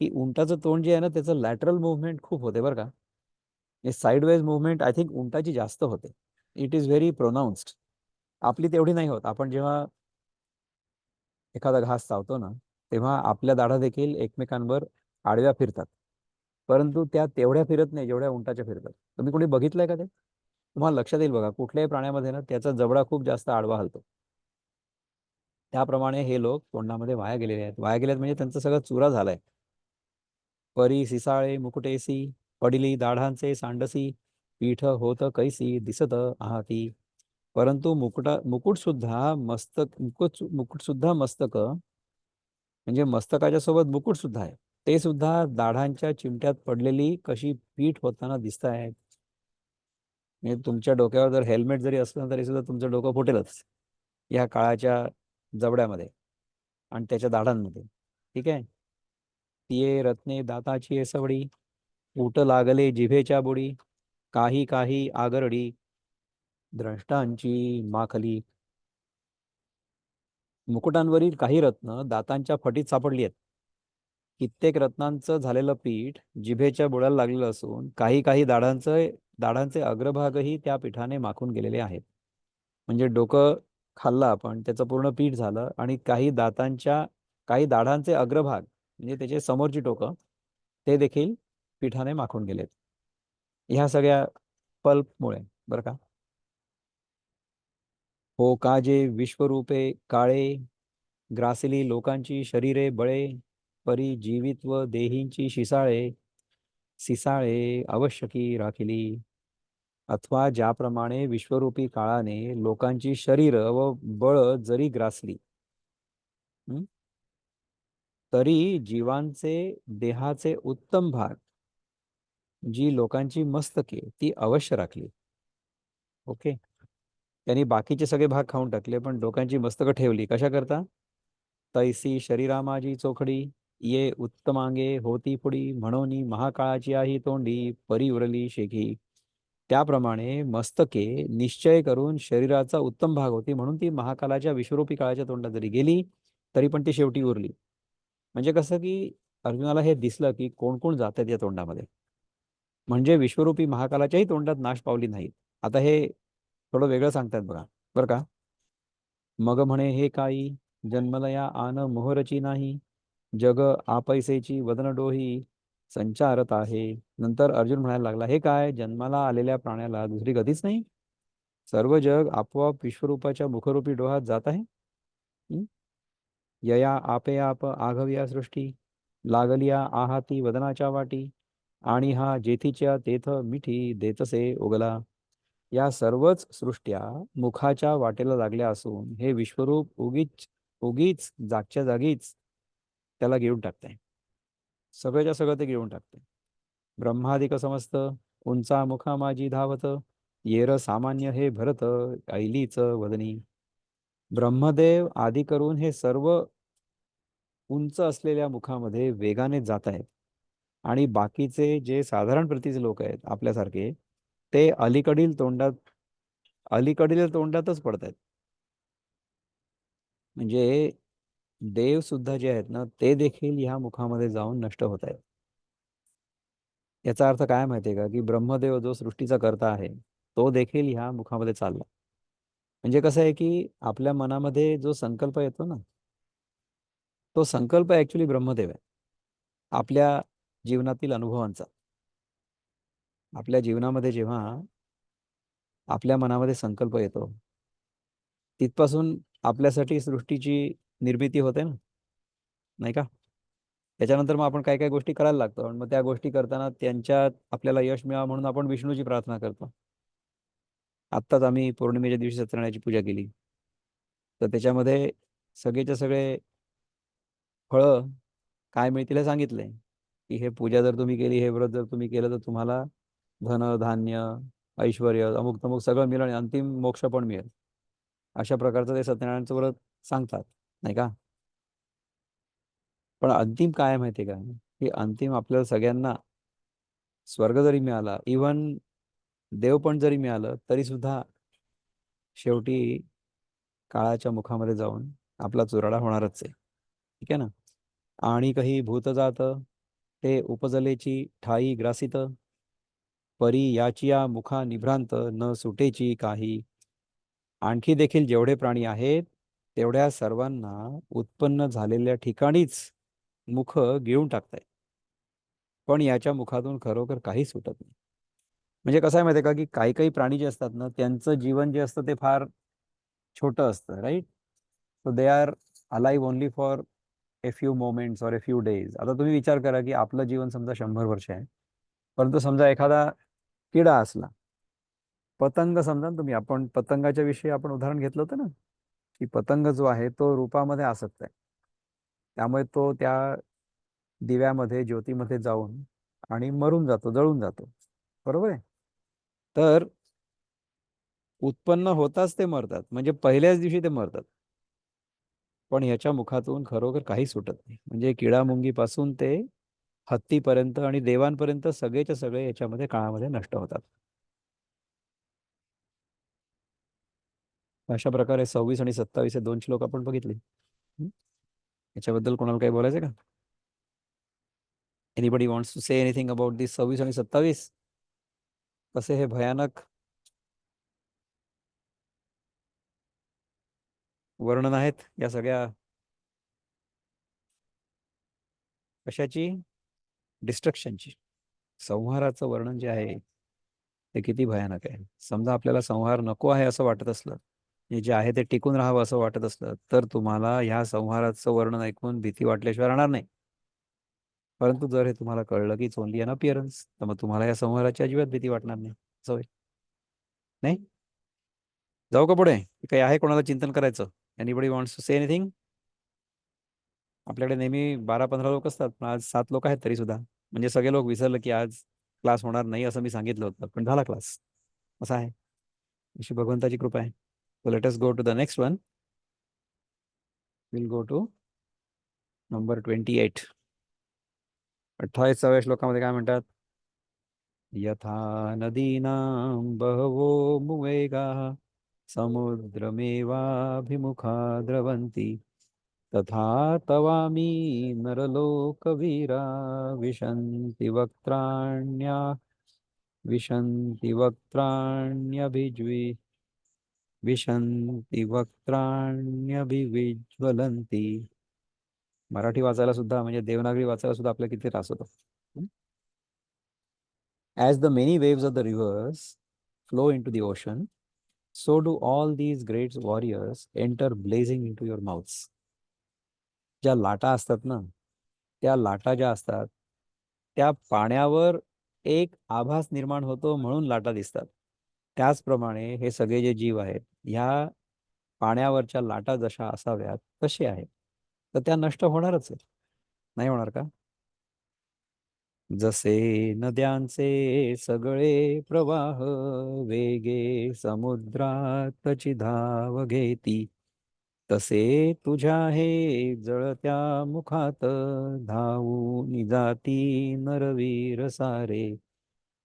की उंटाचं तोंड जे आहे ना त्याचं लॅटरल मुवमेंट खूप होते बरं का. हे साईडवेज मुवमेंट आय थिंक उंटाची जास्त होते. It is very pronounced. आपली तेवढी नाही होत. आपण जेव्हा एखादा घास चावतो ना तेव्हा आपल्या दाढा देखील एकमेकांवर आडव्या फिरतात, परंतु त्या तेवढ्या फिरत नाही जेवढ्या उंटाच्या फिरतात. तुम्ही कोणी बघितलंय का ते? तुम्हाला लक्षात येईल बघा, कुठल्याही प्राण्यामध्ये ना त्याचा जबडा खूप जास्त आडवा हलतो. त्याप्रमाणे हे लोक तोंडामध्ये वाया गेलेले आहेत. वाया गेले आहेत म्हणजे त्यांचा सगळा चुरा झालाय. परी सिसाळे मुकुटेसी, पडिली दाढांचे सांडसी, पीठ होत कैसी दिसत आहाती. परंतु मुकुट सुद्धा मस्तक, मुकुट सुद्धा मस्तक, म्हणजे मस्तकाच्या सोबत मुकुट सुद्धा आहे, ते सुद्धा दाढांच्या चिमट्यात पडलेली कशी पीठ होताना दिसत आहेत. म्हणजे तुमच्या डोक्यावर जर हेल्मेट जरी असलं तरी सुद्धा तुमचं डोकं फुटेलच या काळाच्या जबड्यामध्ये आणि त्याच्या दाढांमध्ये. ठीक आहे. तिये रत्ने दाताची येसवडी, ऊट लागले जिभेच्या बुडी, काही काही आगरडी द्रष्टांची माखली. मुकुटांवरील काही रत्न दातांच्या फटीत सापडली आहेत. कित्येक रत्नांचं झालेलं पीठ जिभेच्या बुडाला लागलेलं असून काही काही दाढांचे अग्रभागही त्या पीठाने माखून गेलेले आहेत. म्हणजे डोकं खाल्लं आपण, त्याचं पूर्ण पीठ झालं, आणि काही दाढांचे अग्रभाग म्हणजे त्याचे समोरची टोकं ते देखील पीठाने माखून गेलेत. ह्या सगळ्या पल्पमुळे, बरं का. हो का जे विश्वरूपे काळे, ग्रासली लोकांची शरीरे बळे, परी जीवित्व देहींची सिसाळे आवश्यकी राखिली. अथवा ज्याप्रमाणे विश्वरूपी काळाने लोकांची शरीर व बळ जरी ग्रासली, हं, तरी जीवांचे देहाचे उत्तम भाग, जी लोकांची मस्तके, ती अवश्य राखली. ओके. त्यांनी बाकीचे सगळे भाग खाऊन टाकले, पण लोकांची मस्तकं ठेवली. कशा करता? तैसी शरीरा माझी चोखडी, ये उत्तमांगे होती पुढी, म्हणून महाकाळाची आहे तोंडी, परी उरली शेखी. त्याप्रमाणे मस्तके निश्चय करून शरीराचा उत्तम भाग होती, म्हणून ती महाकालाच्या विश्वरूपी काळाच्या तोंडात जरी गेली तरी पण ती शेवटी उरली. म्हणजे कसं की अर्जुनाला हे दिसलं की कोण कोण जात आहेत या तोंडामध्ये, म्हणजे विश्वरूपी महाकालाच्याही तोंडात नाश पावली नाहीत. आता हे थोडं वेगळं सांगतात बघा, बरं का. मग म्हणे हे काही, जन्मलया आन मोहरची नाही, जग आपैसेची वदन डोही, संचारत आहे. नंतर अर्जुन म्हणायला लागला, हे काय, जन्माला आलेल्या प्राण्याला दुसरी गतीच नाही? सर्व जग आपोआप विश्वरूपाच्या मुखरूपी डोहात जात आहे. हं? यया आपे आप आघविया सृष्टी, लागलिया आहाती वदनाच्या वाटी, आणि हा जेथीच्या तेथ मिठी देतसे उगला. या सर्वच सृष्ट्या मुखाच्या वाटेला लागल्या असून हे विश्वरूप उगीच उगीच जागच्या जागीच त्याला गिळून टाकते. सगळ्याच्या सगळं ते गिळून टाकते. ब्रह्मादिक समस्त उंचा मुखा माझी धावत, येर सामान्य हे भरत ऐलीच वदनी. ब्रह्मदेव आदी करून हे सर्व उंच असलेल्या मुखामध्ये वेगाने जात आहेत, आणि बाकीचे जे साधारण प्रतीचे लोक आहेत आपल्यासारखे, ते अलीकडील तोंडातच पडत आहेत. म्हणजे देव सुद्धा जे आहेत ना, ते देखील ह्या मुखामध्ये जाऊन नष्ट होत आहेत. याचा अर्थ काय माहितीये का, की ब्रह्मदेव जो सृष्टीचा कर्ता आहे, तो देखील ह्या मुखामध्ये चालला. म्हणजे कसं आहे की आपल्या मनामध्ये जो संकल्प येतो ना, तो संकल्प ऍक्च्युली ब्रह्मदेव आहे. आपल्या जीवनातील अनुभवांचा, आपल्या जीवनामध्ये जेव्हा आपल्या मनामध्ये संकल्प येतो, तिथपासून आपल्यासाठी सृष्टीची निर्मिती होते ना, नाही का. त्याच्यानंतर मग आपण काय काय गोष्टी करायला लागतो, आणि मग त्या गोष्टी करताना त्यांच्यात आपल्याला यश मिळावं म्हणून आपण विष्णूची प्रार्थना करतो. आत्ताच आम्ही पौर्णिमेच्या दिवशी सत्यनारायणाची पूजा केली, तर त्याच्यामध्ये सगळेच्या सगळे फळं काय मिळतील हे सांगितलंय, की हे पूजा जर तुम्ही केली, हे व्रत जर तुम्ही केलं, तर तुम्हाला धन धान्य ऐश्वर अमुक तमुक सगळं मिळेल, आणि अंतिम मोक्ष पण मिळेल. अशा प्रकारचं ते सत्यनारायणचं व्रत सांगतात, नाही का. पण अंतिम काय आहे माहिती आहे का, की अंतिम आपल्याला सगळ्यांना स्वर्ग जरी मिळाला, इवन देव पण जरी मिळालं, तरी सुद्धा शेवटी काळाच्या मुखामध्ये जाऊन आपला चुराडा होणारच आहे. ठीक आहे ना. आणि काही भूत जात, ते उपजलेची ठाई ग्रासित, परी याचिया मुखा निभ्रांत न सुटेची काही. आणखी देखील जेवढे प्राणी आहेत, तेवढ्या सर्वांना उत्पन्न झालेल्या ठिकाणीच मुख गिळून टाकताय, पण याच्या मुखातून खरोखर काही सुटत नाही. म्हणजे कसं आहे माहिती आहे का, की काही काही प्राणी जे असतात ना, त्यांचं जीवन जे असतं ते फार छोटं असतं, right. So they are alive only for a few moments or a few days. आता तुम्ही विचार करा की आपलं जीवन समजा 100 वर्ष आहे, परंतु समजा एखादा किडा असला, पतंग समजा ना तुम्ही, आपण पतंगाच्या विषयी आपण उदाहरण घेतलं होतं ना, की पतंग जो आहे तो रूपामध्ये आसक्त आहे. त्यामुळे तो त्या दिव्यामध्ये ज्योतीमध्ये जाऊन आणि मरून जातो, जळून जातो. बरोबर आहे. तर उत्पन्न होताच ते मरतात, म्हणजे पहिल्याच दिवशी ते मरतात. पण याच्या मुखातून खरोखर काही सुटत नाही. म्हणजे किडामुंगीपासून ते हत्तीपर्यंत आणि देवांपर्यंत सगळेच्या सगळे याच्यामध्ये काळामध्ये नष्ट होतात. अशा प्रकारे 26 आणि 27 हे दोन श्लोक आपण बघितले. हं? याच्याबद्दल कोणाला काही बोलायचं का? Anybody wants to say anything about this 26 आणि 27? कसे हे भयानक वर्णन आहेत या सगळ्या कशाची? डिस्ट्रक्शनची. संहाराचं वर्णन जे आहे ते किती भयानक आहे. समजा आपल्याला संहार नको आहे असं वाटत असलं, हे जे आहे ते टिकून राहावं असं वाटत असलं, तर तुम्हाला ह्या संहाराचं वर्णन ऐकून भीती वाटल्याशिवाय राहणार नाही. परंतु जर हे तुम्हाला कळलं की इट्स ओनली अन अपिअरन्स, तर मग तुम्हाला या संहाराची अजिबात भीती वाटणार नाही. असं होईल. नाही? जाऊ का पुढे? काही आहे कोणाला चिंतन करायचं? Anybody wants to say anything? आपल्याकडे नेहमी 12-15 लोक असतात, पण आज 7 लोक आहेत तरी सुद्धा. म्हणजे सगळे लोक विसरलं की आज क्लास होणार नाही असं मी सांगितलं होतं, पण झाला क्लास. असा आहे. अशी भगवंताची कृपा आहे. So let us go to the next one. Will go to number 28. 28व्या श्लोकामध्ये काय म्हणतात? यथा नदीनां बहवो मुवेगाः समुद्रमेवाभिमुखा द्रवन्ति तथा तवामी नरलोकवीरा विशन्ति वक्त्राण्या विशन्ति वक्त्राण्यभिज्वि विशन्ति वक्त्राण्यभिविज्वलन्ति. मराठी वाचायला सुद्धा म्हणजे देवनागरी वाचायला सुद्धा आपल्याला किती त्रास होतो. As the many waves of the rivers flow into the ocean, so do all these great warriors enter blazing into your mouths. ज्या लाटा असतात ना, त्या लाटा ज्या असतात त्या पाण्यावर एक आभास निर्माण होतो म्हणून लाटा दिसतात. त्याचप्रमाणे हे सगळे जे जीव आहेत, ह्या पाण्यावरच्या लाटा जशा असाव्यात तसे आहेत, तर त्या नष्ट होणारच आहेत. नाही होणार का? जसे नद्यांचे सगळे प्रवाह वेगे समुद्रातची धाव घेती, तसे तुझ्या हे जळत्या मुखात धावून जाती नरवीर सारे.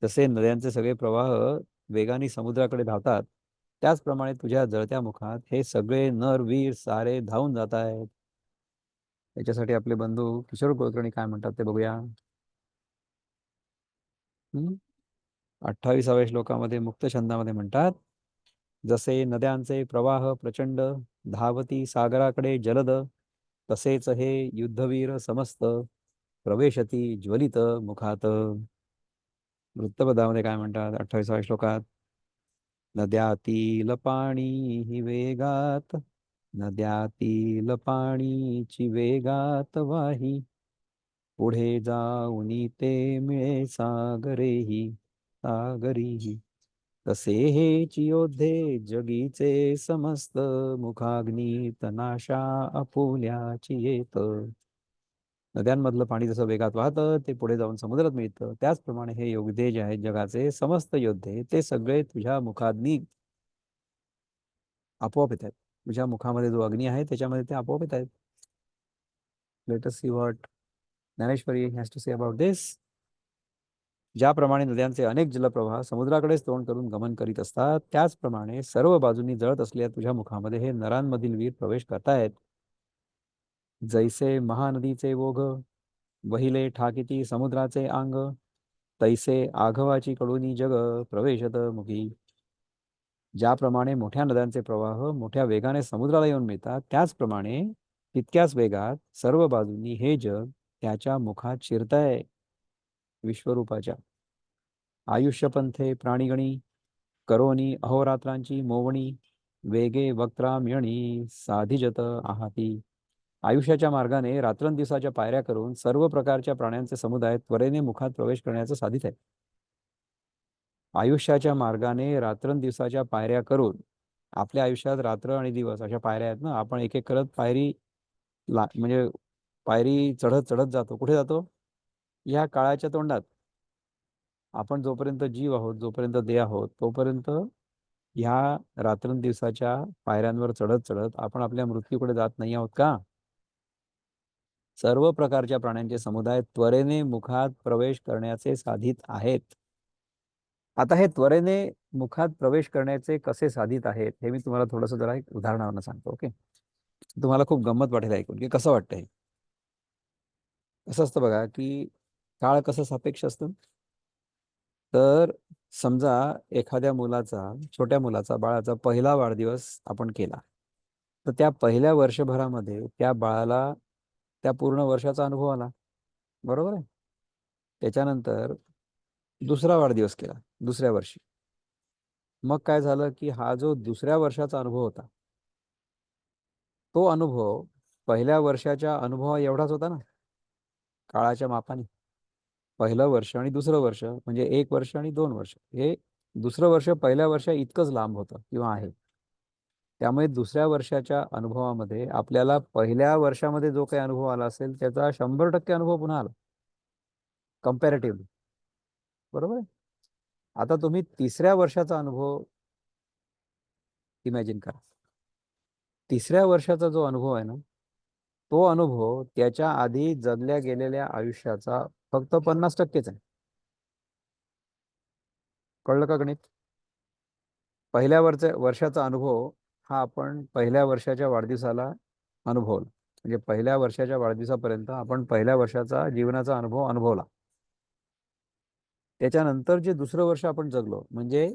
जसे नद्यांचे सगळे प्रवाह वेगाने समुद्राकडे धावतात, त्याचप्रमाणे तुझ्या जळत्या मुखात हे सगळे नरवीर सारे धावून जात आहेत. त्याच्यासाठी आपले बंधू किशोर कुलकर्णी काय म्हणतात ते बघूया. 28व्या श्लोकामध्ये मुक्त छंदामध्ये म्हणतात, जसे नद्यांचे प्रवाह प्रचंड धावती सागराकडे जलद, तसेच हे युद्धवीर समस्त प्रवेशती ज्वलित मुखात. वृत्तपदामध्ये काय म्हणतात 28व्या श्लोकात? नद्यातील पाणी ही वेगात नद्यातील पाणीची वेगात वाही, पुढे जाऊनी ते मिळे सागरीही. तसे हेच योद्धे जगीचे समस्त मुखाग्नी तनाशा आपुल्याची येत. नद्यांमधलं पाणी जसं वेगात वाहतं ते पुढे जाऊन समुद्रात मिळतं, त्याचप्रमाणे हे योद्धे जे आहेत जगाचे समस्त योद्धे ते सगळे तुझ्या मुखाग्नी आपोआप येत आहेत. तुझ्या मुखामध्ये जो अग्नी आहे त्याच्यामध्ये ते आपोआप येत आहेत. Let us see what Dnyaneshwari has to say about this. ज्याप्रमाणे नद्यांचे अनेक जलप्रवाह समुद्राकडेच तोंड करून गमन करीत असतात, त्याचप्रमाणे सर्व बाजूंनी जळत असलेल्या तुझ्या मुखामध्ये हे नरांमधील वीर प्रवेश करतायत. जैसे महानदीचे ओघ वहिले ठाकिती समुद्राचे अंग, तैसे आघवाची कडुनी जग प्रवेशत मुखी. ज्याप्रमाणे मोठ्या नद्यांचे प्रवाह मोठ्या वेगाने समुद्राला येऊन मिळतात, त्याचप्रमाणे तितक्याच वेगात सर्व बाजूंनी हे जग त्याच्या मुखात शिरतंय. विश्वरूपाच्या आयुष्यपंथे प्राणीगणी करोनी अहोरात्रांची मोवणी, वेगे वक्त्रा मिळणी साधिजत आहाती. आयुष्याच्या मार्गाने रात्रंदिवसाच्या पायऱ्या करून सर्व प्रकारच्या प्राण्यांचे समुदाय त्वरेने मुखात प्रवेश करण्याचं साधित आहे. आयुष्याच्या मार्गाने रात्रंदिवसाच्या पायऱ्या करून, आपल्या आयुष्यात रात्र आणि दिवस अशा पायऱ्या आहेत ना, आपण एक एक करत पायरी म्हणजे पायरी चढत चढत जातो. कुठे जातो? या काळाच्या तोंडात. आपण जोपर्यंत जीव आहोत, जोपर्यंत देह आहोत, तोपर्यंत ह्या रात्रंदिवसाच्या पायऱ्यांवर चढत चढत आपण आपल्या मृत्यूकडे जात नाही आहोत का? सर्व प्रकारच्या प्राण्यांचे समुदाय त्वरेने मुखात प्रवेश करण्याचे साधित आहेत. आता हे त्वरेने मुखात प्रवेश करण्याचे कसे साधित आहेत हे मी तुम्हाला थोडंसं जरा एक उदाहरणावरून सांगतो. ओके. तुम्हाला खूप गंमत वाटेल ऐकून की कसं वाटतं हे. असं असतं बघा की काळ कसं सापेक्ष असतं. तर समजा एखाद्या मुलाचा, छोट्या मुलाचा, बाळाचा पहिला वाढदिवस आपण केला, तर त्या पहिल्या वर्षभरामध्ये त्या बाळाला त्या पूर्ण वर्षाचा अनुभव आला. बरोबर आहे. त्याच्यानंतर दुसरा वाढदिवस केला, दुसऱ्या वर्षी. मग काय झालं की हा जो दुसऱ्या वर्षाचा अनुभव होता, तो अनुभव पहिल्या वर्षाच्या अनुभवा एवढाच होता ना, काळाच्या मापाने. पहिलं वर्ष आणि दुसरं वर्ष म्हणजे 1 वर्ष आणि 2 वर्ष, हे दुसरं वर्ष पहिल्या वर्षा इतकंच लांब होतं किंवा आहे. त्यामुळे दुसऱ्या वर्षाच्या अनुभवामध्ये आपल्याला पहिल्या वर्षामध्ये जो काही अनुभव आला असेल त्याचा 100% अनुभव पुन्हा आला, कम्पॅरेटिव्हली. बरोबर आहे. आता तुम्ही तिसऱ्या वर्षाचा अनुभव इमॅजिन करा. तिसऱ्या वर्षाचा जो अनुभव आहे ना, तो अनुभव त्याच्या आधी जगल्या गेलेल्या आयुष्याचा फक्त 50%च आहे. कळलं का गणित? पहिल्या वर्षाचा अनुभव हा आपण पहिल्या वर्षाच्या वाढदिवसाला अनुभवला. म्हणजे पहिल्या वर्षाच्या वाढदिवसापर्यंत आपण पहिल्या वर्षाचा जीवनाचा अनुभव अनुभवला. त्याच्यानंतर जे दुसरं वर्ष आपण जगलो, म्हणजे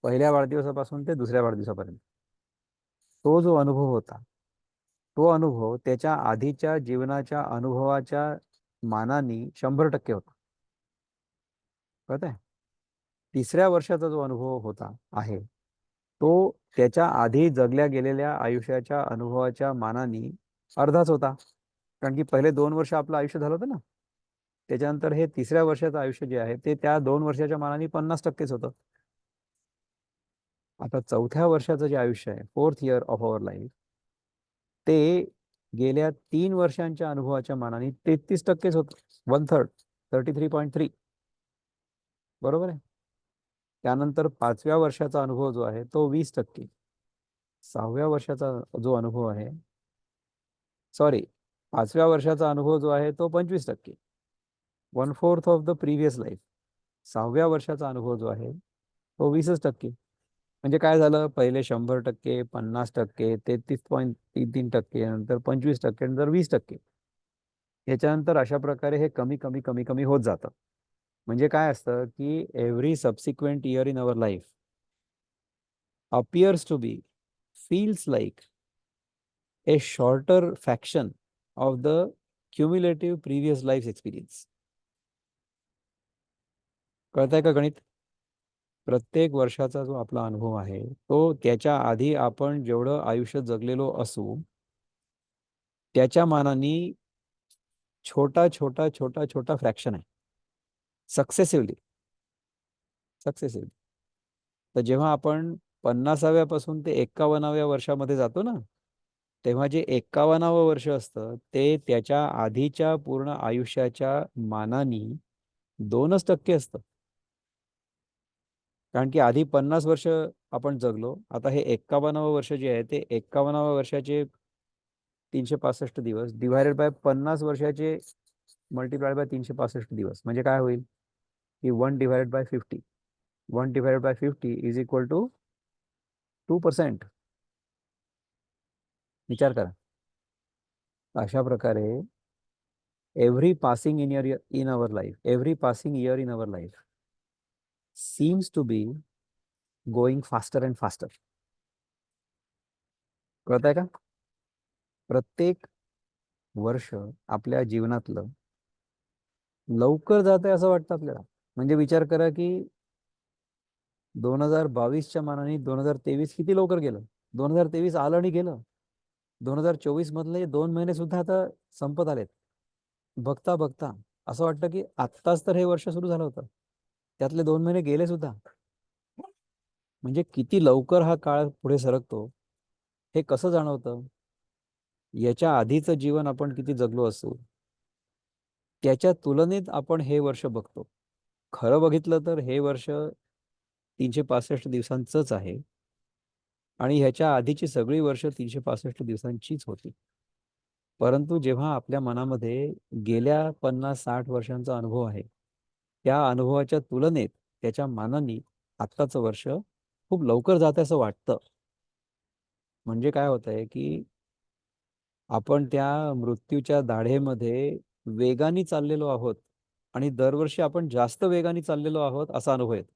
पहिल्या वाढदिवसापासून ते दुसऱ्या वाढदिवसापर्यंत, तो जो अनुभव होता, तो अनुभव त्याच्या आधीच्या जीवनाच्या अनुभवाच्या मानाने 100% होता. कळत आहे? तिसऱ्या वर्षाचा जो अनुभव होता आहे, तो त्याच्या आधी जगल्या गेलेल्या आयुष्याच्या अनुभवाच्या मानाने अर्धाच होता. कारण की पहिले 2 वर्ष आपलं आयुष्य झालं होतं ना. त्याच्यानंतर हे तिसऱ्या वर्षाचं आयुष्य जे आहे ते त्या 2 वर्षाच्या मानाने 50%च होतं. आता चौथ्या वर्षाचं जे आयुष्य आहे, fourth year of our life, ते गेल्या 3 वर्षांच्या अनुभवाच्या मानाने 33%च होतं. 1/3, 33.3. बरोबर आहे. त्यानंतर 5व्या वर्षाचा अनुभव जो आहे तो 20%. 6व्या वर्षाचा जो अनुभव आहे, सॉरी, 5व्या वर्षाचा अनुभव जो आहे तो 25%. 1/4 ऑफ द प्रिव्हियस लाईफ. 6व्या वर्षाचा अनुभव जो आहे तो 20%. म्हणजे काय झालं, पहिले 100%, 50%, 33.33%, नंतर 25%, नंतर 20%. याच्यानंतर अशा प्रकारे हे कमी कमी कमी कमी होत जातं. म्हणजे काय असतं की every subsequent year in our life appears to be, feels like a shorter fraction of the cumulative previous life's experience. कळतंय का गणित? प्रत्येक वर्षाचा जो आपला अनुभव आहे तो त्याच्या आधी आपण जेवढं आयुष्य जगलेलो असू त्याच्या मानाने छोटा छोटा छोटा छोटा फ्रॅक्शन आहे. सक्सेसिव्हली, सक्सेसिव्हली. तर जेव्हा आपण 50व्यापासून ते 51व्या वर्षामध्ये जातो ना, तेव्हा जे 51वं वर्ष असतं ते त्याच्या आधीच्या पूर्ण आयुष्याच्या मानाने 2% असतं. कारण की आधी 50 वर्ष आपण जगलो, आता हे 51वं वर्ष जे आहे ते 51व्या वर्षाचे 365 दिवस डिवायडेड बाय 50 वर्षाचे मल्टिप्लाइड बाय 365 दिवस, म्हणजे काय होईल की 1/50. 1/50 इज इक्वल टू 2%. विचार करा. अशा प्रकारे every passing in our life, every passing year in our life seems to be going faster and faster. कळत आहे का? प्रत्येक वर्ष आपल्या जीवनातलं लवकर जात आहे असं वाटतं आपल्याला. म्हणजे विचार करा की 2022च्या मानाने 2023 किती लवकर गेलं. 2023 आलं आणि गेलं. 2024 मधले 2 महिने सुद्धा आता संपत आलेत. बघता बघता असं वाटतं की आत्ताच तर हे वर्ष सुरू झालं होतं, त्यातले 2 महिने गेले सुद्धा. म्हणजे किती लवकर हा काळ पुढे सरकतो हे कसं जाणवतं? याच्या आधीचं जीवन आपण किती जगलो असू त्याच्या तुलनेत आपण हे वर्ष बघतो. खरं बघितलं तर हे वर्ष 365 दिवसांचंच आहे आणि ह्याच्या आधीची सगळी वर्ष 365 दिवसांचीच होती. परंतु जेव्हा आपल्या मनामध्ये गेल्या 50-60 वर्षांचा अनुभव आहे, त्या अनुभवाच्या तुलनेत त्याच्या मानाने आत्ताचं वर्ष खूप लवकर जात असं वाटतं. म्हणजे काय होत आहे की आपण त्या मृत्यूच्या दाढेमध्ये वेगाने चाललेलो आहोत आणि दरवर्षी आपण जास्त वेगाने चाललेलो आहोत असा अनुभव येतो.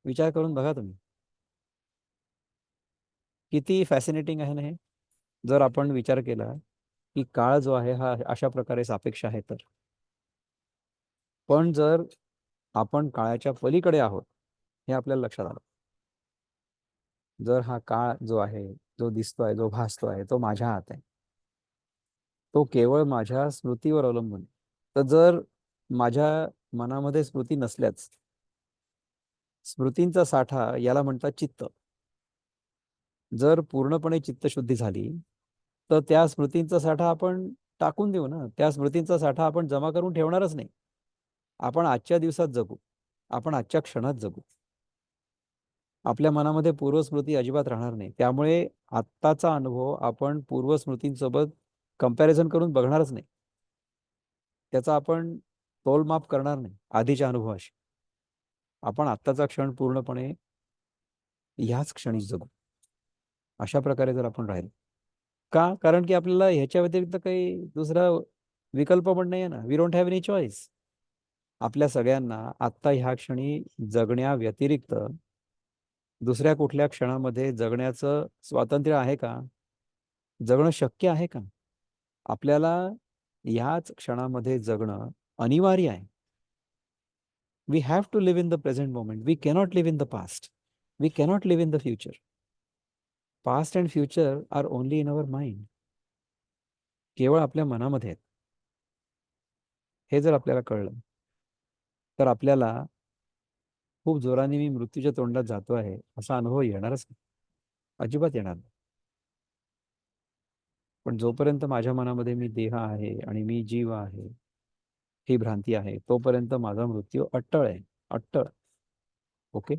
विचार करून बघा तुम्ही, किती फॅसिनेटिंग आहे ना हे. जर आपण विचार केला की काळ जो आहे हा अशा प्रकारे सापेक्ष आहे तर, पण जर आपण काळाच्या पलीकडे आहोत हे आपल्याला लक्षात आलं. जर हा काळ जो आहे, जो दिसतोय, जो भासतोय, तो माझ्या हात आहे, तो केवळ माझ्या स्मृतीवर अवलंबून आहे. तर जर माझ्या मनामध्ये स्मृती नसल्याच, स्मृतींचा साठा याला म्हणतात चित्त, जर पूर्णपणे चित्तशुद्धी झाली तर त्या स्मृतींचा साठा आपण टाकून देऊ ना. त्या स्मृतींचा साठा आपण जमा करून ठेवणारच नाही. आपण आजच्या दिवसात जगू, आपण आजच्या क्षणात जगू. आपल्या मनामध्ये पूर्वस्मृती अजिबात राहणार नाही. त्यामुळे आत्ताचा अनुभव आपण पूर्वस्मृतींसोबत कंपॅरिझन करून बघणारच नाही. त्याचा आपण तोलमाप करणार नाही आधीच्या अनुभवाशी. आपण आत्ताचा क्षण पूर्णपणे ह्याच क्षणी जगू. अशा प्रकारे जर आपण राहिलो, का? कारण की आपल्याला ह्याच्या व्यतिरिक्त काही दुसरा विकल्प पण नाही आहे ना. We don't have any choice. आपल्या सगळ्यांना आत्ता ह्या क्षणी जगण्या व्यतिरिक्त दुसऱ्या कुठल्या क्षणामध्ये जगण्याचं स्वातंत्र्य आहे का? जगणं शक्य आहे का? आपल्याला ह्याच क्षणामध्ये जगणं अनिवार्य आहे. We have to live in the present moment. We cannot live in the past. We cannot live in the future. Past and future are only in our mind. केवळ आपल्या मनामध्ये आहेत. हे जर आपल्याला कळलं तर आपल्याला खूप जोराने मी मृत्यूच्या तोंडात जातो आहे असा अनुभव येणारच नाही. अजिबात येणार नाही. पण जोपर्यंत माझ्या मनामध्ये मी देह आहे आणि मी जीव आहे ही भ्रांती आहे, तोपर्यंत माझा मृत्यू अट्टळ आहे. अट्टळ. ओके.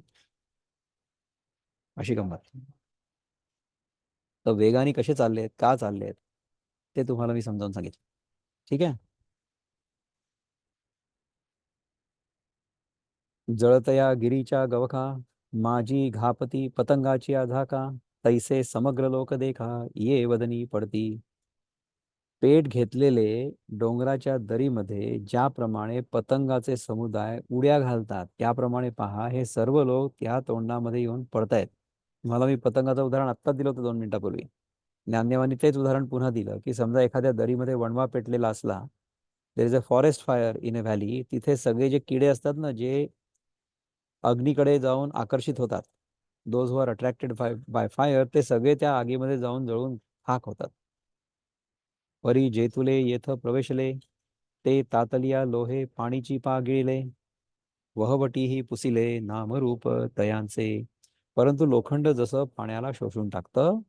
अशी गंमत. तर वेगाने कसे चालले आहेत, का चालले आहेत, ते तुम्हाला मी समजावून सांगितलं. ठीक आहे. जळतया गिरीच्या गवखा, माझी घापती पतंगाची आझाका, तैसे समग्र लोक देखा, ये वदनी पडती. पेट घेतलेले डोंगराच्या दरीमध्ये ज्याप्रमाणे पतंगाचे समुदाय उड्या घालतात, त्याप्रमाणे पहा हे सर्व लोक त्या तोंडामध्ये येऊन पडतायत. मला मी पतंगाचं उदाहरण आत्ताच दिलं होतं 2 मिनिटापूर्वी. ज्ञानदेवानी तेच उदाहरण पुन्हा दिलं की समजा एखाद्या दरीमध्ये वणवा पेटलेला असला, there is a forest fire in a valley, तिथे सगळे जे किडे असतात ना, जे अग्नीकडे जाऊन आकर्षित होतात, those who are attracted by fire, ते सगळे त्या आगीमध्ये जाऊन जळून खाक होतात. परी जेतुले येथ प्रवेशले, ते तातलिया लोहे पाणीची पा गिळले, वहवटीही पुसिले नामरूप तयांचे. परंतु लोखंड जसं पाण्याला शोषून टाकतं,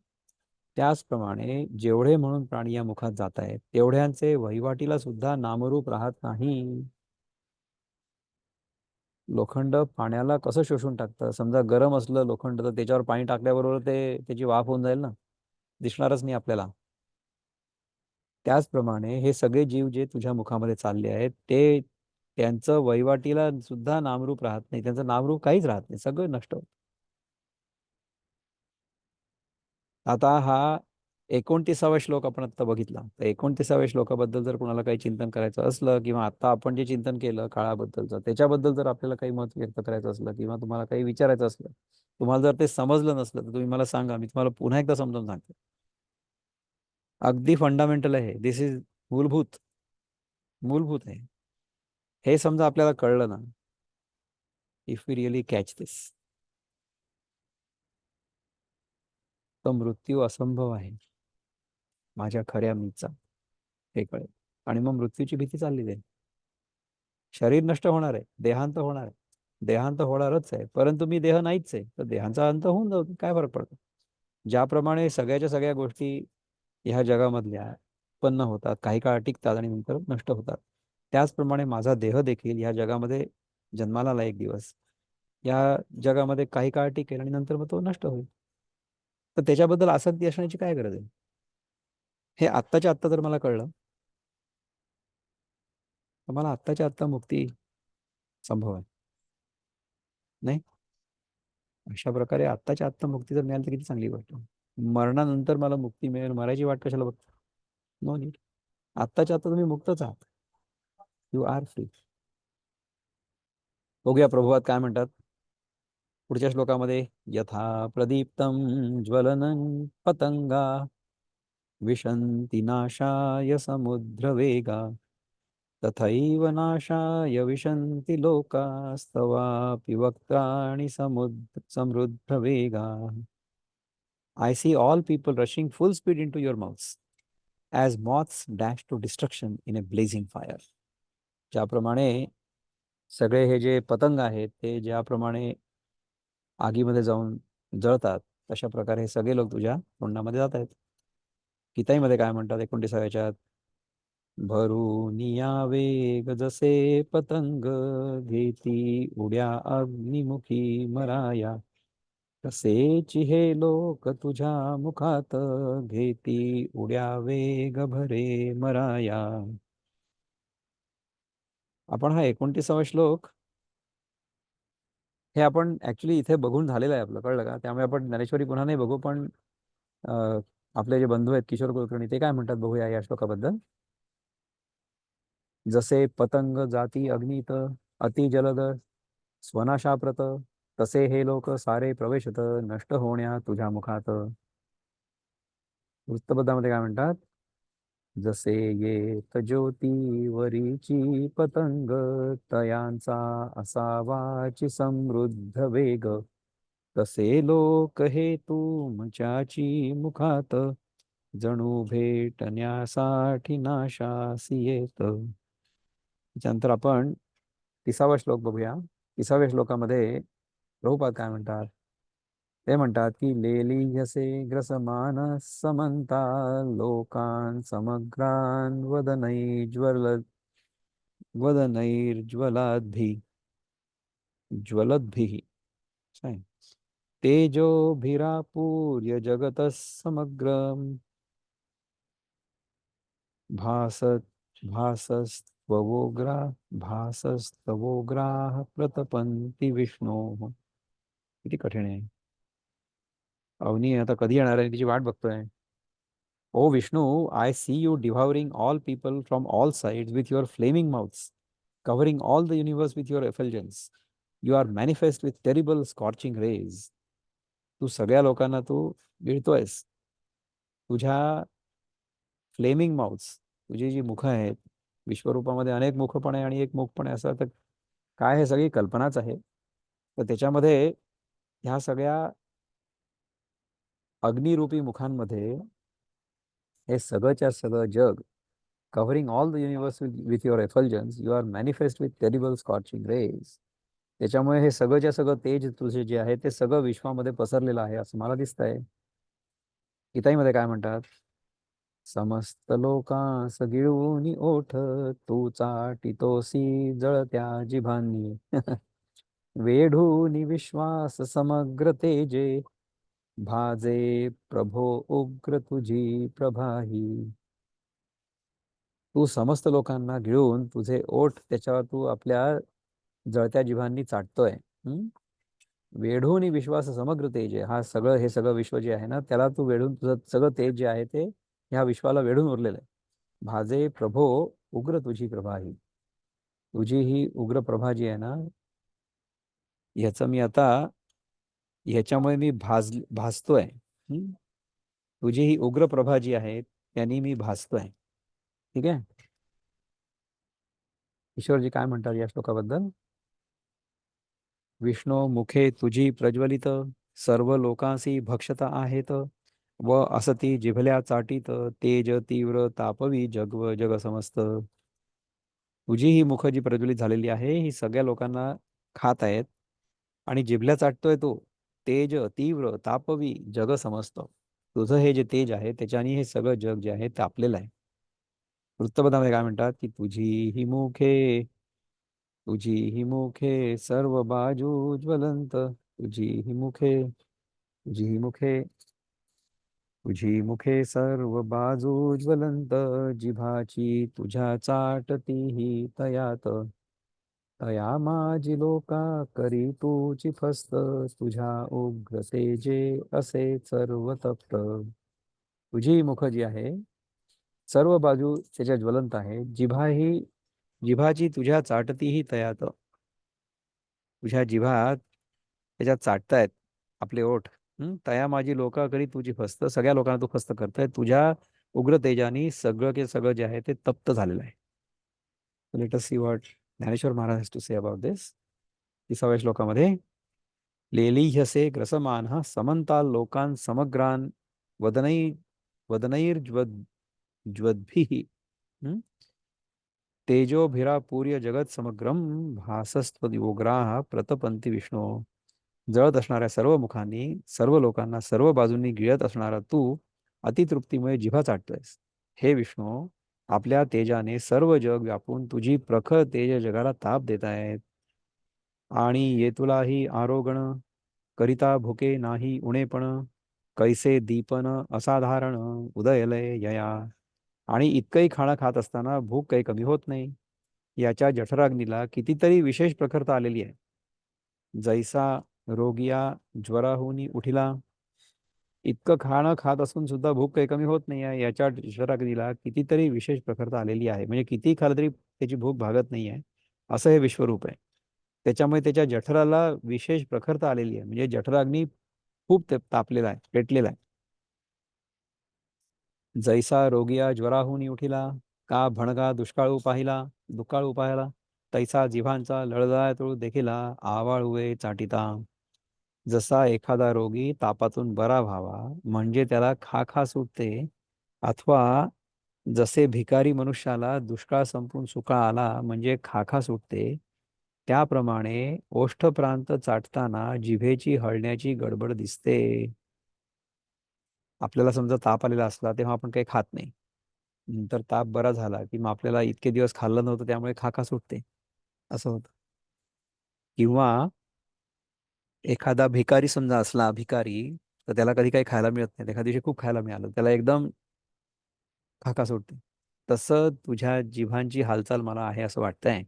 त्याचप्रमाणे जेवढे म्हणून प्राणी या मुखात जात आहेत तेवढ्यांचे वहिवाटीला सुद्धा नामरूप राहत नाही. लोखंड पाण्याला कसं शोषून टाकतं? समजा गरम असलं लोखंड तर त्याच्यावर पाणी टाकल्याबरोबर ते त्याची वाफ होऊन जाईल ना, दिसणारच नाही आपल्याला. त्याचप्रमाणे हे सगळे जीव जे तुझ्या मुखामध्ये चालले आहेत ते, त्यांचं वहिवाटीला सुद्धा नामरूप राहत नाही. त्यांचं नामरूप काहीच राहत नाही, सगळं नष्ट होतं. आता हा 29वा श्लोक आपण आता बघितला. तर 29व्या श्लोकाबद्दल जर कोणाला काही चिंतन करायचं असलं, किंवा आता आपण जे चिंतन केलं काळाबद्दलचं, त्याच्याबद्दल जर आपल्याला काही मत व्यक्त करायचं असलं, किंवा तुम्हाला काही विचारायचं असलं, तुम्हाला जर ते समजलं नसलं तर तुम्ही मला सांगा, मी तुम्हाला पुन्हा एकदा समजावून सांगतो. अगदी फंडामेंटल आहे. दिस इज मूलभूत. मूलभूत आहे. हे समजा आपल्याला कळलं ना, इफ वी रिअली कॅच दिस, तर मृत्यू असंभव आहे माझ्या खऱ्या मीचा, हे कळेल. आणि मग मृत्यूची भीती चालली जाईल. शरीर नष्ट होणार आहे, देहांत होणार आहे, देहांत होणारच आहे, परंतु मी देह नाहीच आहे, तर देहांचा अंत होऊन जाऊ दे, काय फरक पडतो. ज्याप्रमाणे सगळ्याच्या सगळ्या गोष्टी ह्या जगामधल्या उत्पन्न होतात, काही काळ टिकतात आणि नंतर नष्ट होतात, त्याचप्रमाणे माझा देह देखील ह्या जगामध्ये जन्माला आला एक दिवस, या जगामध्ये काही काळ टिकेल आणि नंतर मग तो नष्ट होईल. तर त्याच्याबद्दल आसक्ती असण्याची काय गरज आहे? हे आत्ताच्या आत्ता जर मला कळलं, तर मला आत्ताच्या आत्ता मुक्ती संभव आहे. नाही, अशा प्रकारे आत्ताच्या आत्ता मुक्ती जर मिळाली तर किती चांगली गोष्ट. मरणानंतर मला मुक्ती मिळेल, मरायची वाट कशाला बघतो? No need. आत्ताच्या आता तुम्ही मुक्तच आहात. You are free. बघूया प्रभुपाद काय म्हणतात पुढच्या श्लोकामध्ये. यथा प्रदीप्तं ज्वलनं पतंगा विशन्ति नाशाय समुद्रवेगा तथैव नाशाय विशन्ति लोकास्तवापि वक्त्राणि समृद्धवेगा. I see all people rushing full speed into your mouths as moths dash to destruction in a blazing fire. ज्याप्रमाणे सगळे हे जे पतंग आहेत ते ज्याप्रमाणे आगीमध्ये जाऊन जळतात, तशा प्रकारे हे सगळे लोक तुझ्या तोंडामध्ये जात आहेत. गीताईमध्ये काय म्हणतात 29व्या भरून या वेग जसे पतंग घेती उड्या अग्निमुखी मराया तसेच हे लोक तुझ्या मुखात घेती उड्या वेग भरे मराया. आपण हा 29वा श्लोक हे आपण ऍक्च्युली इथे बघून झालेलं आहे आपलं, कळलं का? त्यामुळे आपण ज्ञानेश्वरी पुन्हा नाही बघू, पण आपले जे बंधू आहेत किशोर कुलकर्णी ते काय म्हणतात बघूया या श्लोकाबद्दल. जसे पतंग जाती अग्नीत अति जलद स्वनाशाप्रत तसे हे लोक सारे प्रवेशत नष्ट होण्या तुझ्या मुखात. वृत्तपदामध्ये काय म्हणतात. जसे येत ज्योतीवरीची पतंग तयांचा असावाची समृद्ध वेग तसे लोक हे तुमच्याची मुखात जणू भेटण्यासाठी नाशासी येत. त्याच्यानंतर आपण 30वा श्लोक बघूया. 30व्या श्लोकामध्ये प्रभुपाद काय म्हणतात. ते म्हणतात की लेलियसे ग्रसमान समंता लोकान समग्रान वदनैर्ज्वलाद्भि ज्वलद्भिः काय? तेजोभिरापूर्य जगतः समग्रं भासत भासस्तवोग्रा भासस्तवोग्राः प्रतपन्ति विष्णोः. किती कठीण आहे. अवनी आता कधी येणार आहे तिची वाट बघतोय. O Vishnu, I see you devouring all people from all sides with your flaming mouths, covering all the universe with your effulgence. You are manifest with terrible scorching rays. तू सगळ्या लोकांना तू गिळतोयस. तुझ्या फ्लेमिंग माउथ्स, तुझी जी मुख आहेत, विश्वरूपामध्ये अनेक मुख पण आहे आणि एक मुख पण आहे, असं तर काय हे सगळी कल्पनाच आहे. तर त्याच्यामध्ये ह्या सगळ्या अग्निरूपी मुखांमध्ये हे सगळंच्या सगळं जग, covering all the universe with your effulgence, you are manifest with terrible scorching rays. त्याच्यामुळे हे सगळंच्या सगळं तेज तुझे जे आहे ते सगळं विश्वामध्ये पसरलेलं आहे असं मला दिसतंय. गीताईमध्ये काय म्हणतात. समस्त लोकांस गिळून ओठ तू चाटितोसी जळत्या जिभांनी वेढून विश्वास समग्र तेजे भाजे प्रभो उग्र तुझी प्रभाही. तू समस्त लोकांना गिळून तुझे ओठ त्याच्यावर तू आपल्या जळत्या जिभांनी चाटतोय. वेढून विश्वास समग्र तेज आहे. हा सगळं हे सगळं विश्व जे आहे ना त्याला तू वेढून तुझं सगळं तेज जे आहे ते ह्या विश्वाला वेढून उरलेलं आहे. भाजे प्रभो उग्र तुझी प्रभा ही. तुझी ही उग्र प्रभा जी आहे ना, ह्याचं मी आता ह्याच्यामुळे मी भासतोय. तुझी ही उग्र प्रभा जी आहे त्यांनी मी भासतोय. ठीक आहे. ईश्वरजी काय म्हणतात या श्लोकाबद्दल. विष्णू मुखे तुझी प्रज्वलित सर्व लोकांसी भक्षता आहेत व असती जिभल्या चाटीत तेज तीव्र तापवी जगव जग समस्त. तुझी ही मुख जी प्रज्वलित झालेली आहे ही सगळ्या लोकांना खात आहेत आणि जिभल्या चाटतोय तो तेज तीव्र तापवी जग समस्त. तुझं हे जे तेज आहे त्याच्याने हे सगळं जग जे आहे तापलेलं आहे. वृत्तपदामध्ये काय म्हणतात की तुझी ही मुखे सर्व बाजू ज्वलंत तुझी मुखे सर्व बाजू ज्वलंत जिभाची तुझ्या चाटती ही तयात तया माझी लोका करी तूची फस्त, तुझ्या उग्र तेजे असे सर्व तप्त. तुझी मुख जी आहे सर्व बाजू त्याच्या ज्वलंत आहे. जिभाची तुझ्या चाटतीही तयात. तुझ्या जिभात त्याच्यात चाटतायत आपले ओठ. तया माझी लोका करी तुझी फस्त, सगळ्या लोकांना तू फस्त करताय. तुझ्या उग्र तेजाने सगळं के सगळं जे आहे ते तप्त झालेलं आहे. Let us see what Dnyaneshwar Maharaj has to say about this. 30व्या श्लोकामध्ये, लेलीह्यसे ग्रसमान हा समंताल लोकान समग्रान वदनै वदनैर्ज्वद ज्वद्भिः तेजोभिरापूर्य जगत समग्रम भासस्त्वयोग्राः प्रतपंती विष्णू. जळत असणाऱ्या सर्व मुखांनी सर्व लोकांना सर्व बाजूंनी गिळत असणारा तू अतितृप्तीमुळे जिभा चाटतोयस. हे विष्णू, आपल्या तेजाने सर्व जग व्यापून तुझी प्रखर तेज जगाला ताप देत आहेत. आणि ये तुलाही आरोगण करिता भुके नाही उणेपण, कैसे दीपन असाधारण उदयलय यया. आणि इतकंही खाणं खात असताना भूक काही कमी होत नाही. याच्या जठराग्नीला कितीतरी विशेष प्रखरता आलेली आहे. जैसा रोगिया ज्वराहुनी उठिला. इतकं खाणं खात असून सुद्धा भूक काही कमी होत नाही आहे. याच्या जठराग्नीला कितीतरी विशेष प्रखरता आलेली आहे. म्हणजे किती खाल्लं तरी त्याची भूक भागत नाही आहे, असं हे विश्वरूप आहे. त्याच्यामुळे त्याच्या जठराला विशेष प्रखरता आलेली आहे. म्हणजे जठराग्नी खूप तापलेला आहे, पेटलेला आहे. जैसा रोगिया ज्वराहुनी उठिला, का भणगा दुष्काळू पाहिला, तैसा जिव्हांचा लळलातूळ देखिला आवाळुवे चाटिता. जसा एखादा रोगी तापातून बरा व्हावा म्हणजे त्याला खा खा सुटते, अथवा जसे भिकारी मनुष्याला दुष्काळ संपून सुकाळ आला म्हणजे खा खा सुटते, त्याप्रमाणे ओष्ठप्रांत चाटताना जिभेची हळण्याची गडबड दिसते. आपल्याला समजा ताप आलेला असला तेव्हा आपण काही खात नाही. नंतर ताप बरा झाला की मग आपल्याला इतके दिवस खाल्लं नव्हतं त्यामुळे खा खा सुटते, असं होतं. किंवा एखादा भिकारी समजा असला भिकारी, तर त्याला कधी काही खायला मिळत नाही. एखाद्या दिवशी खूप खायला मिळालं, त्याला एकदम खाका सुटते. तसं तुझ्या जिव्हांची हालचाल मला आहे असं वाटतंय.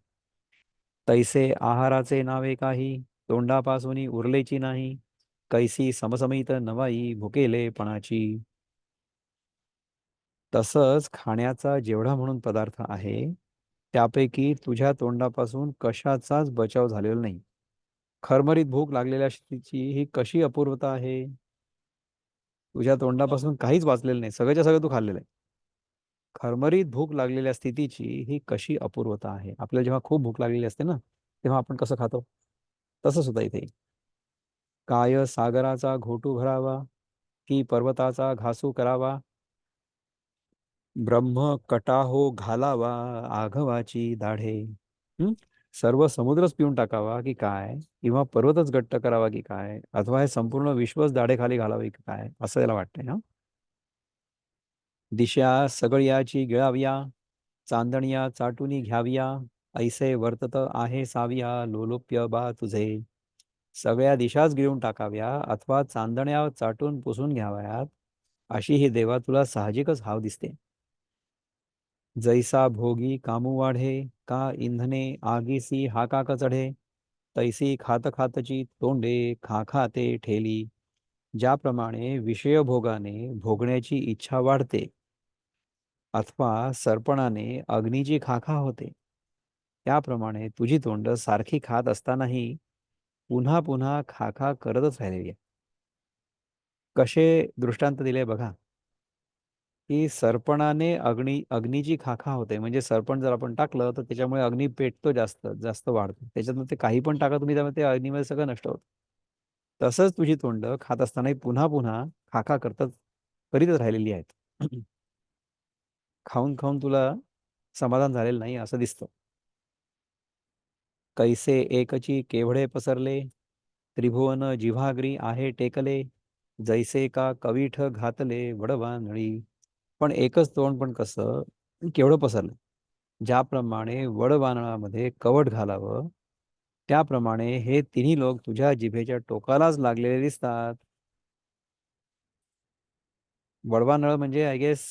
तैसे आहाराचे नावे काही, तोंडापासून उरलेची नाही. कैसी समसमित नवाई भुकेलेपणाची. तसंच खाण्याचा जेवढा म्हणून पदार्थ आहे त्यापैकी तुझ्या तोंडापासून कशाचाच बचाव झालेला नाही. खरमरीत भूक लागलेल्या स्त्रीची ही कशी अपूर्वता आहे. तुझ्या तोंडापासून काहीच वाचलेलं नाही, सगळ्याच्या सगळं तू खाल्लेलं आहे. खरमरीत भूक लागलेल्या स्थितीची ही कशी अपूर्वता आहे. आपल्याला जेव्हा खूप भूक लागलेली असते ना, तेव्हा आपण कसं खातो, तसं सुद्धा इथे. काय सागराचा घोटू भरावा, की पर्वताचा घासू करावा, ब्रह्म कटाहो घालावा आघवाची दाढे. हं? सर्व समुद्रच पिऊन टाकावा की काय, किंवा पर्वतच घट्ट करावा की काय, अथवा हे संपूर्ण विश्वच दाढेखाली घालावे की काय, असं याला वाटतंय ना. दिशा सगळ्याची गिळाविया, चांदणिया चाटुनी घ्याविया, ऐसे वर्तत आहे साविया लोलोप्य बा तुझे. सगळ्या दिशाच गिळून टाकाव्या अथवा चांदण्या चाटून पुसून घ्याव्यात, अशी ही देवा तुला साहजिकच हाव दिसते. जैसा भोगी कामू वाढे, का इंधने आगीसी हाकाक चढे, तैसी खात खातची तोंडे खा खाते ठेली. ज्याप्रमाणे विषयभोगाने भोगण्याची इच्छा वाढते, अथवा सर्पणाने अग्नीची खाखा होते, त्याप्रमाणे तुझी तोंड सारखी खात असतानाही पुन्हा पुन्हा खाखा करतच राहिलेली आहे. कसे दृष्टांत दिले बघा, की सर्पणाने अग्नीची खाखा होते. म्हणजे सर्पण जर आपण टाकलं तर त्याच्यामुळे अग्नी पेटतो, जास्त जास्त वाढतो. त्याच्यातून ते काही पण टाका तुम्ही, त्यामुळे ते अग्नीमध्ये सगळं नष्ट होतं. तसंच तुझी तोंड खात असतानाही पुन्हा पुन्हा खाखा करीतच राहिलेली आहेत. खाऊन खाऊन तुला समाधान झालेलं नाही असं दिसतं. कैसे एकची केवढे पसरले, त्रिभुवन जिव्हाग्री आहे टेकले, जैसे का कवीठ घातले वडवा नळी. पण एकच तोंड पण कसं केवढं पसरलं. ज्याप्रमाणे वडवानळामध्ये कवट घालावं, त्याप्रमाणे हे तिन्ही लोक तुझ्या जिभेच्या टोकालाच लागलेले दिसतात. वडवा नळ म्हणजे आय गेस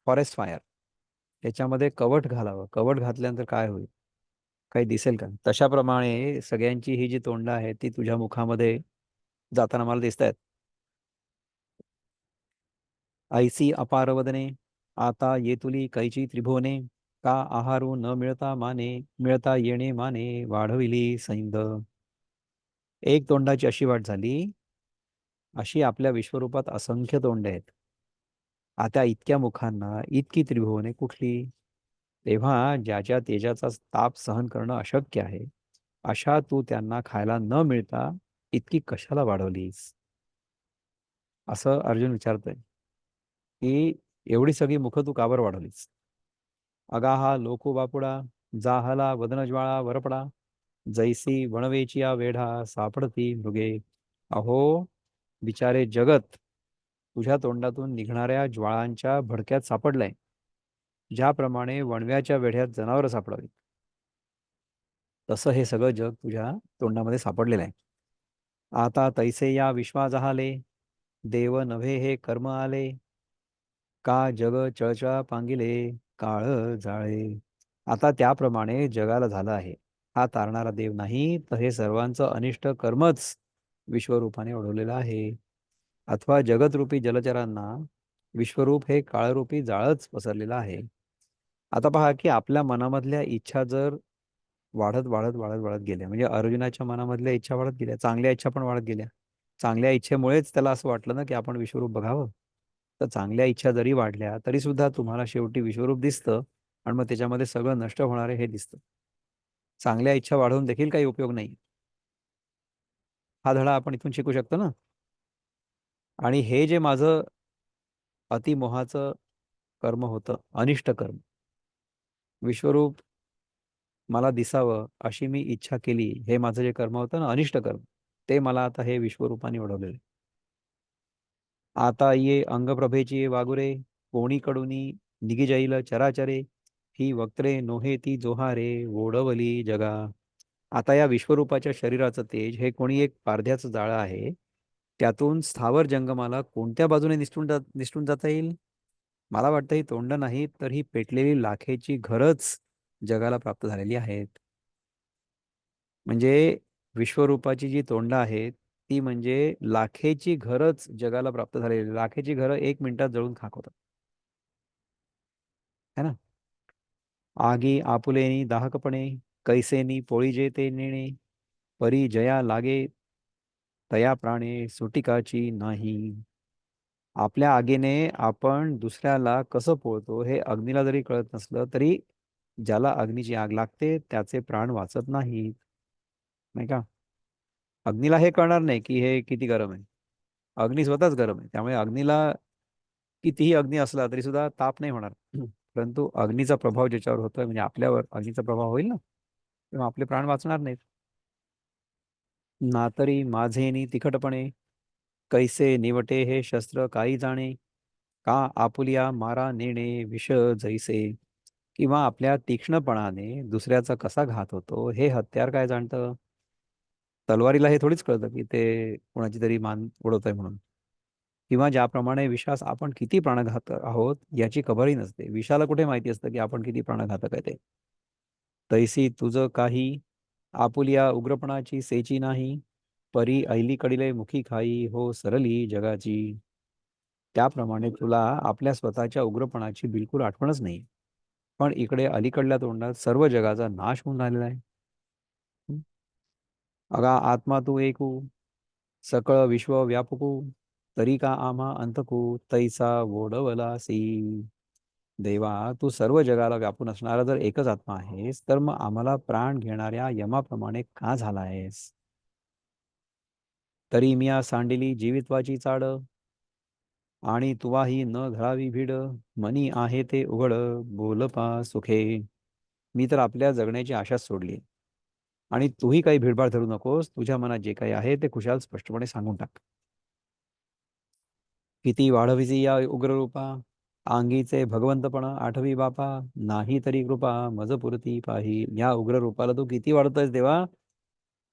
फॉरेस्ट फायर. त्याच्यामध्ये कवट घालावं. कवट घातल्यानंतर काय होईल? काही दिसेल का? तशाप्रमाणे सगळ्यांची ही जी तोंड आहेत ती तुझ्या मुखामध्ये जाताना मला दिसत आहेत. ऐसी अपार वदने, आता येतुली कैची त्रिभुवने, का आहारू न मिळता माने, मिळता येणे माने, वाढविली सैंद. एक तोंडाची अशी वाट झाली, अशी आपल्या विश्वरूपात असंख्य तोंडे आहेत. आता इतक्या मुखांना इतकी त्रिभुवने कुठली? तेव्हा ज्याच्या तेजाचा ताप सहन करणं अशक्य आहे, अशा तू त्यांना खायला न मिळता इतकी कशाला वाढवलीस? असं अर्जुन विचारतोय की एवढी सगळी मुख तू का बरं वाढवलीस? अगाहा लोको बापुडा, जाहला वदनज्वाळा वरपडा, जैसी वणवेची या वेढा सापडती मृगे. अहो बिचारे जगत तुझ्या तोंडातून निघणाऱ्या ज्वाळांच्या भडक्यात सापडलंय, ज्याप्रमाणे वणव्याच्या वेढ्यात जनावर सापडावी, तसं हे सगळं जग तुझ्या तोंडामध्ये सापडलेलं आहे. आता तैसे या विश्वा जहाले, देव नव्हे हे कर्म आले, का जग चळचळा पांगिले, काळ जाळे. आता त्याप्रमाणे जगाला झालं आहे. हा तारणारा देव नाही, तर हे सर्वांचं अनिष्ट कर्मच विश्वरूपाने ओढवलेलं आहे. अथवा जगतरूपी जलचरांना विश्वरूप हे काळरूपी जाळच पसरलेलं आहे. आता पहा की आपल्या मनामधल्या इच्छा जर वाढत वाढत वाढत वाढत गेल्या, म्हणजे अर्जुनाच्या मनामधल्या इच्छा वाढत गेल्या, चांगल्या इच्छा पण वाढत गेल्या. चांगल्या इच्छेमुळेच त्याला असं वाटलं ना की आपण विश्वरूप बघावं. तर चांगल्या इच्छा जरी वाढल्या तरी सुद्धा तुम्हाला शेवटी विश्वरूप दिसतं, आणि मग त्याच्यामध्ये सगळं नष्ट होणार आहे हे दिसतं. चांगल्या इच्छा वाढवून देखील काही उपयोग नाही. हा धडा आपण इथून शिकू शकतो ना. आणि हे जे माझं अतिमोहाचं कर्म होतं, अनिष्ट कर्म, विश्वरूप मला दिसावं अशी मी इच्छा केली, हे माझं जे कर्म होतं ना, अनिष्ट कर्म, ते मला आता हे विश्वरूपाने ओढवलेलं. आता ये अंगप्रभेची वागुरे, कोणीकडूनी निघी जाईल चराचरे, ही वक्त्रे नोहे ती जोहारे, ओढवली जगा. आता या विश्वरूपाच्या शरीराचं तेज हे कोणी एक पारध्याचं जाळं आहे. त्यातून स्थावर जंगमाला कोणत्या बाजूने निसटून जाता येईल? मला वाटतं ही तोंड नाही, तर ही पेटलेली लाखेची घरच जगाला प्राप्त झालेली आहेत. म्हणजे विश्वरूपाची जी तोंड आहेत, ती म्हणजे लाखेची घरच जगाला प्राप्त झालेली. लाखेची घरं 1 मिनिटात जळून खाक होतात, है ना. आगी आपुलेनी दाहकपणे, कैसेनी पोळी ते नेणे, परी जया लागे तया प्राणे सुटिकाची नाही. आपल्या आगीने आपण दुसऱ्याला कसं पोळतो हे अग्नीला जरी कळत नसलं तरी ज्याला अग्नीची आग लागते त्याचे प्राण वाचत नाहीत, नाही का. अग्नीला हे कळणार नाही की हे किती गरम आहे. अग्नी स्वतःच गरम आहे, त्यामुळे अग्नीला कितीही अग्नी असला तरी सुद्धा ताप नाही होणार. परंतु अग्नीचा प्रभाव ज्याच्यावर होतोय, म्हणजे आपल्यावर अग्नीचा प्रभाव होईल ना, तेव्हा आपले प्राण वाचणार नाहीत. नातरी माझेनी तिखटपणे, कैसे निवटे हे शस्त्र काही जाणे, का आपुलिया मारा नेणे विष जैसे. किंवा आपल्या तीक्ष्णपणाने दुसऱ्याचा कसा घात होतो हे हत्यार काय जाणतं? तलवारीला हे थोडीच कळतं की ते कोणाची तरी मान उडवतोय म्हणून. किंवा ज्याप्रमाणे विषास आपण किती प्राणघात आहोत याची खबरही नसते. विषाला कुठे माहिती असतं की आपण किती प्राणघातक आहे ते. तैसी तुझ काही, आपुलिया उग्रपणाची सेची नाही, परी ऐलीकडीले मुखी खाई हो सरली जगाची. त्याप्रमाणे तुला आपल्या स्वतःच्या उग्रपणाची बिलकुल आठवणच नाही, पण इकडे अलीकडल्या तोंडात सर्व जगाचा नाश होऊन राहिलेला आहे. हं? अगा आत्मा तू एकू, सकळ विश्व व्यापकू, तरी का आम्हा अंतकू, तैसा ओढवलासी. देवा, तू सर्व जगाला व्यापून असणारा जर एकच आत्मा आहेस, तर मग आम्हाला प्राण घेणाऱ्या यमाप्रमाणे का झाला आहेस? तरी मिया सांडिली जीवित्वाची चाड, आणि तुवाही न घडावी भीड, मनी आहे ते उघड, बोलपा सुखे. मी तर आपल्या जगण्याची आशाच सोडली, आणि तूही काही भीडभाड धरू नकोस. तुझ्या मनात जे काही आहे ते खुशाल स्पष्टपणे सांगून टाक. किती वाढविसी या उग्ररूपा, अंगीचे भगवंतपण आठवी बापा, नाही तरी कृपा मजपुरती पाही. या उग्र रूपाला तू किती वाढतोयस देवा?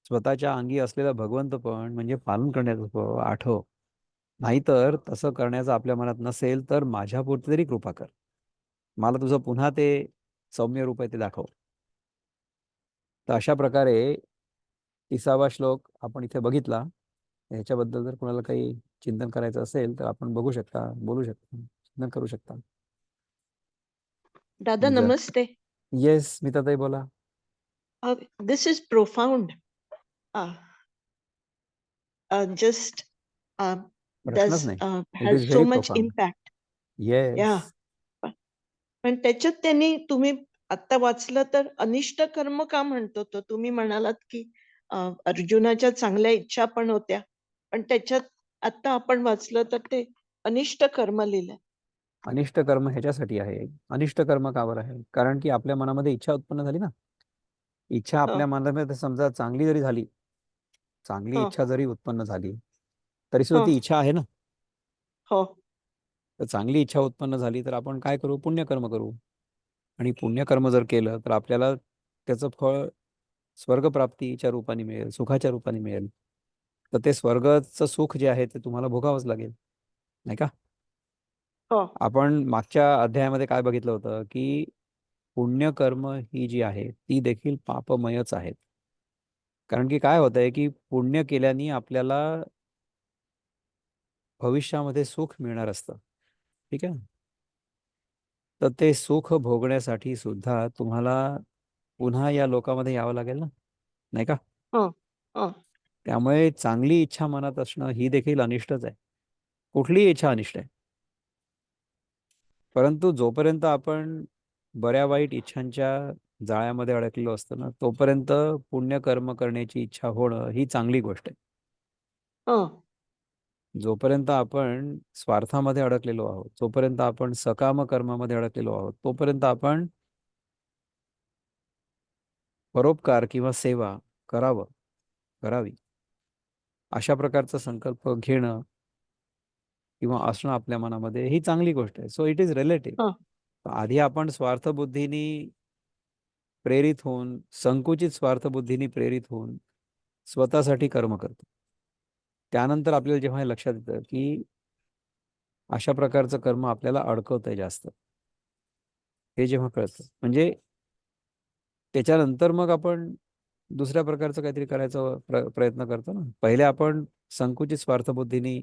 स्वतःच्या अंगी असलेलं भगवंतपण म्हणजे पालन करण्याचं आठव. नाहीतर तसं करण्याचं आपल्या मनात नसेल तर माझ्यापुरती तरी कृपा कर. मला तुझं पुन्हा ते सौम्य रूप आहे ते दाखव. तर अशा प्रकारे 30वा श्लोक आपण इथे बघितला. ह्याच्याबद्दल जर कोणाला काही चिंतन करायचं असेल तर आपण बघू शकता, बोलू शकता, चिंतन करू शकता. दादा जर नमस्ते. येस स्मिताताई बोला. This is profound. Just प्रश्नच does नाही. It is has so very much profound. impact. Yes. Yeah. पण त्याच्यात त्यांनी तुम्ही आता वाचलं तर अनिष्ट कर्म का म्हणतो तो? तुम्ही म्हणालात की अर्जुनाच्या चांगल्या इच्छा पण होत्या. पण त्याच्यात आता आपण वाचलं तर ते अनिष्ट कर्म लिहिलंय. अनिष्ट कर्म ह्याच्यासाठी आहे. अनिष्ट कर्म का बरं आहे? कारण की आपल्या मनामध्ये इच्छा उत्पन्न झाली ना. इच्छा हो, आपल्या मनामध्ये समजा चांगली जरी झाली, चांगली हो, इच्छा जरी उत्पन्न झाली, तरी सुद्धा हो, ती इच्छा आहे ना. हो, तर चांगली इच्छा उत्पन्न झाली तर आपण काय करू? पुण्यकर्म करू. आणि पुण्यकर्म जर केलं तर आपल्याला त्याचं फळ स्वर्गप्राप्तीच्या रूपाने मिळेल, सुखाच्या रूपाने मिळेल. तर ते स्वर्गाचं सुख जे आहे ते तुम्हाला भोगावंच लागेल, नाही का? हो, आपण मागच्या अध्यायामध्ये काय बघितलं होतं की पुण्यकर्म ही जी आहे ती देखील पापमयच आहेत. कारण की काय होत आहे की पुण्य केल्याने आपल्याला भविष्यामध्ये सुख मिळणार असतं. ठीक आहे. तर ते सुख भोगण्यासाठी सुद्धा तुम्हाला पुन्हा या लोकामध्ये यावं लागेल ना, नाही का? हो, हो, त्यामुळे चांगली इच्छा मनात असणं ही देखील अनिष्टच आहे. कुठलीही इच्छा अनिष्ट आहे. परंतु जोपर्यंत आपण बऱ्या वाईट इच्छांच्या जाळ्यामध्ये अडकलेलो असतो ना, तोपर्यंत पुण्यकर्म करण्याची इच्छा होणं ही चांगली गोष्ट आहे. हो, जोपर्यंत आपण स्वार्थामध्ये अडकलेलो आहोत, जोपर्यंत आपण सकाम कर्मामध्ये अडकलेलो आहोत, तोपर्यंत आपण परोपकार किंवा सेवा करावं, करावी. अशा प्रकारचा संकल्प घेणं किंवा असणं आपल्या मनामध्ये ही चांगली गोष्ट आहे. सो इट इज हो, रिलेटिव्ह. आधी आपण स्वार्थबुद्धीनी प्रेरित होऊन, संकुचित स्वार्थबुद्धीने प्रेरित होऊन स्वतःसाठी कर्म करतो. त्यानंतर आपल्याला जेव्हा हे लक्षात येतं की अशा प्रकारचं कर्म आपल्याला अडकवतंय जास्त, हे जेव्हा कळतं म्हणजे त्याच्यानंतर मग आपण दुसऱ्या प्रकारचं काहीतरी करायचा प्रयत्न करतो ना. पहिले आपण संकुचित स्वार्थबुद्धीने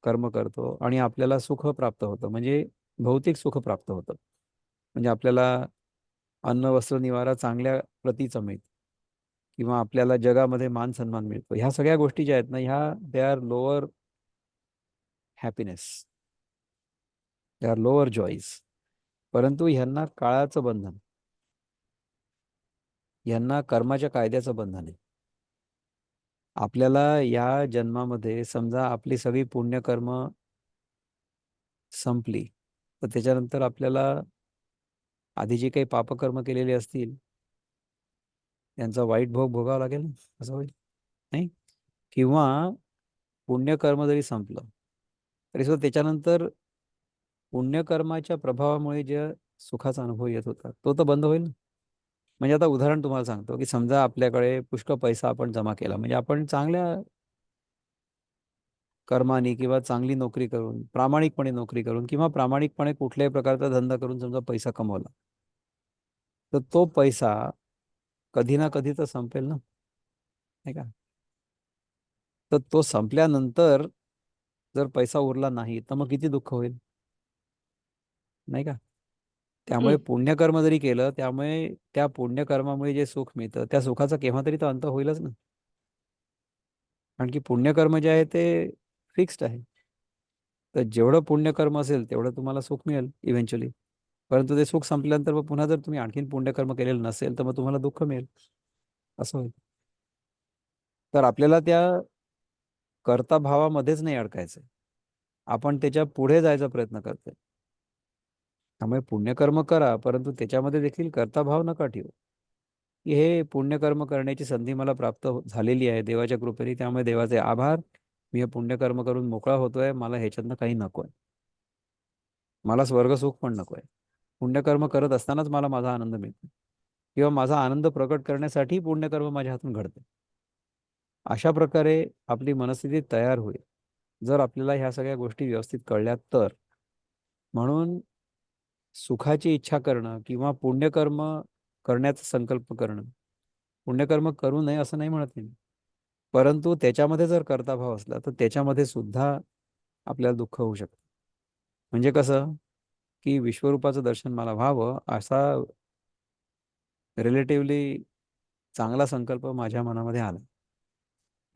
कर्म करतो आणि आपल्याला सुख प्राप्त होतं, म्हणजे भौतिक सुख प्राप्त होतं. म्हणजे आपल्याला अन्न वस्त्र निवारा चांगल्या प्रतीचा मिळतो किंवा आपल्याला जगामध्ये मान सन्मान मिळतो. ह्या सगळ्या गोष्टी ज्या आहेत ना, ह्या they are lower happiness, they are lower joys. परंतु ह्यांना काळाचं बंधन, ह्यांना कर्माच्या कायद्याचं बंधन आहे. आपल्याला या जन्मामध्ये समजा आपली सगळी पुण्यकर्म संपली तर त्याच्यानंतर आपल्याला आधी जे काही पापकर्म केलेले असतील त्यांचा वाईट भोग भोगावा लागेल ना, असं होईल नाही. किंवा पुण्यकर्म जरी संपलं तरी सुद्धा त्याच्यानंतर पुण्यकर्माच्या प्रभावामुळे जे सुखाचा अनुभव येत होता तो तर बंद होईल ना. म्हणजे आता उदाहरण तुम्हाला सांगतो की समजा आपल्याकडे पुष्कळ पैसा आपण जमा केला, म्हणजे आपण चांगल्या कर्माने किंवा चांगली नोकरी करून, प्रामाणिकपणे नोकरी करून किंवा प्रामाणिकपणे कुठल्याही प्रकारचा धंदा करून समजा पैसा कमवला, तर तो पैसा कधी ना कधी तर संपेल ना, नाही का? तर तो संपल्यानंतर जर पैसा उरला नाही तर मग किती दुःख होईल, नाही का? त्यामुळे हं, पुण्यकर्म जरी केलं, त्यामुळे त्या पुण्यकर्मामुळे जे सुख मिळतं त्या सुखाचा केव्हा तरी तर अंत होईलच ना. कारण की पुण्यकर्म जे आहे ते फिक्स्ड आहे. तर जेवढं पुण्यकर्म असेल तेवढं तुम्हाला सुख मिळेल इव्हेंच्युअली. परंतु ते सुख संपल्यानंतर मग पुन्हा जर तुम्ही आणखीन पुण्यकर्म केलेलं नसेल तर मग तुम्हाला दुःख मिळेल, असं होईल. तर आपल्याला त्या कर्ता भावामध्येच नाही अडकायचं, आपण त्याच्या पुढे जायचा प्रयत्न करतोय. त्यामुळे पुण्यकर्म करा, परंतु त्याच्यामध्ये देखील कर्ताभाव नका ठेवू. की हे पुण्यकर्म करण्याची संधी मला प्राप्त झालेली आहे देवाच्या कृपेने, त्यामुळे देवाचे आभार. मी हे पुण्यकर्म करून मोकळा होतोय, मला ह्याच्यातनं काही नको आहे. मला स्वर्गसुख पण नको आहे. पुण्यकर्म करत असतानाच मला माझा आनंद मिळतो किंवा माझा आनंद प्रकट करण्यासाठी पुण्यकर्म माझ्या हातून घडते. अशा प्रकारे आपली मनस्थिती तयार होईल जर आपल्याला ह्या सगळ्या गोष्टी व्यवस्थित कळल्या तर. म्हणून सुखाची इच्छा करणं किंवा पुण्यकर्म करण्याचा संकल्प करणं, पुण्यकर्म करू नये असं नाही म्हणत नाही मी. परंतु त्याच्यामध्ये जर कर्ताभाव असला तर त्याच्यामध्ये सुद्धा आपल्याला दुःख होऊ शकतं. म्हणजे कसं, की विश्वरूपाचं दर्शन मला व्हावं असा रिलेटिव्हली चांगला संकल्प माझ्या मनामध्ये आला,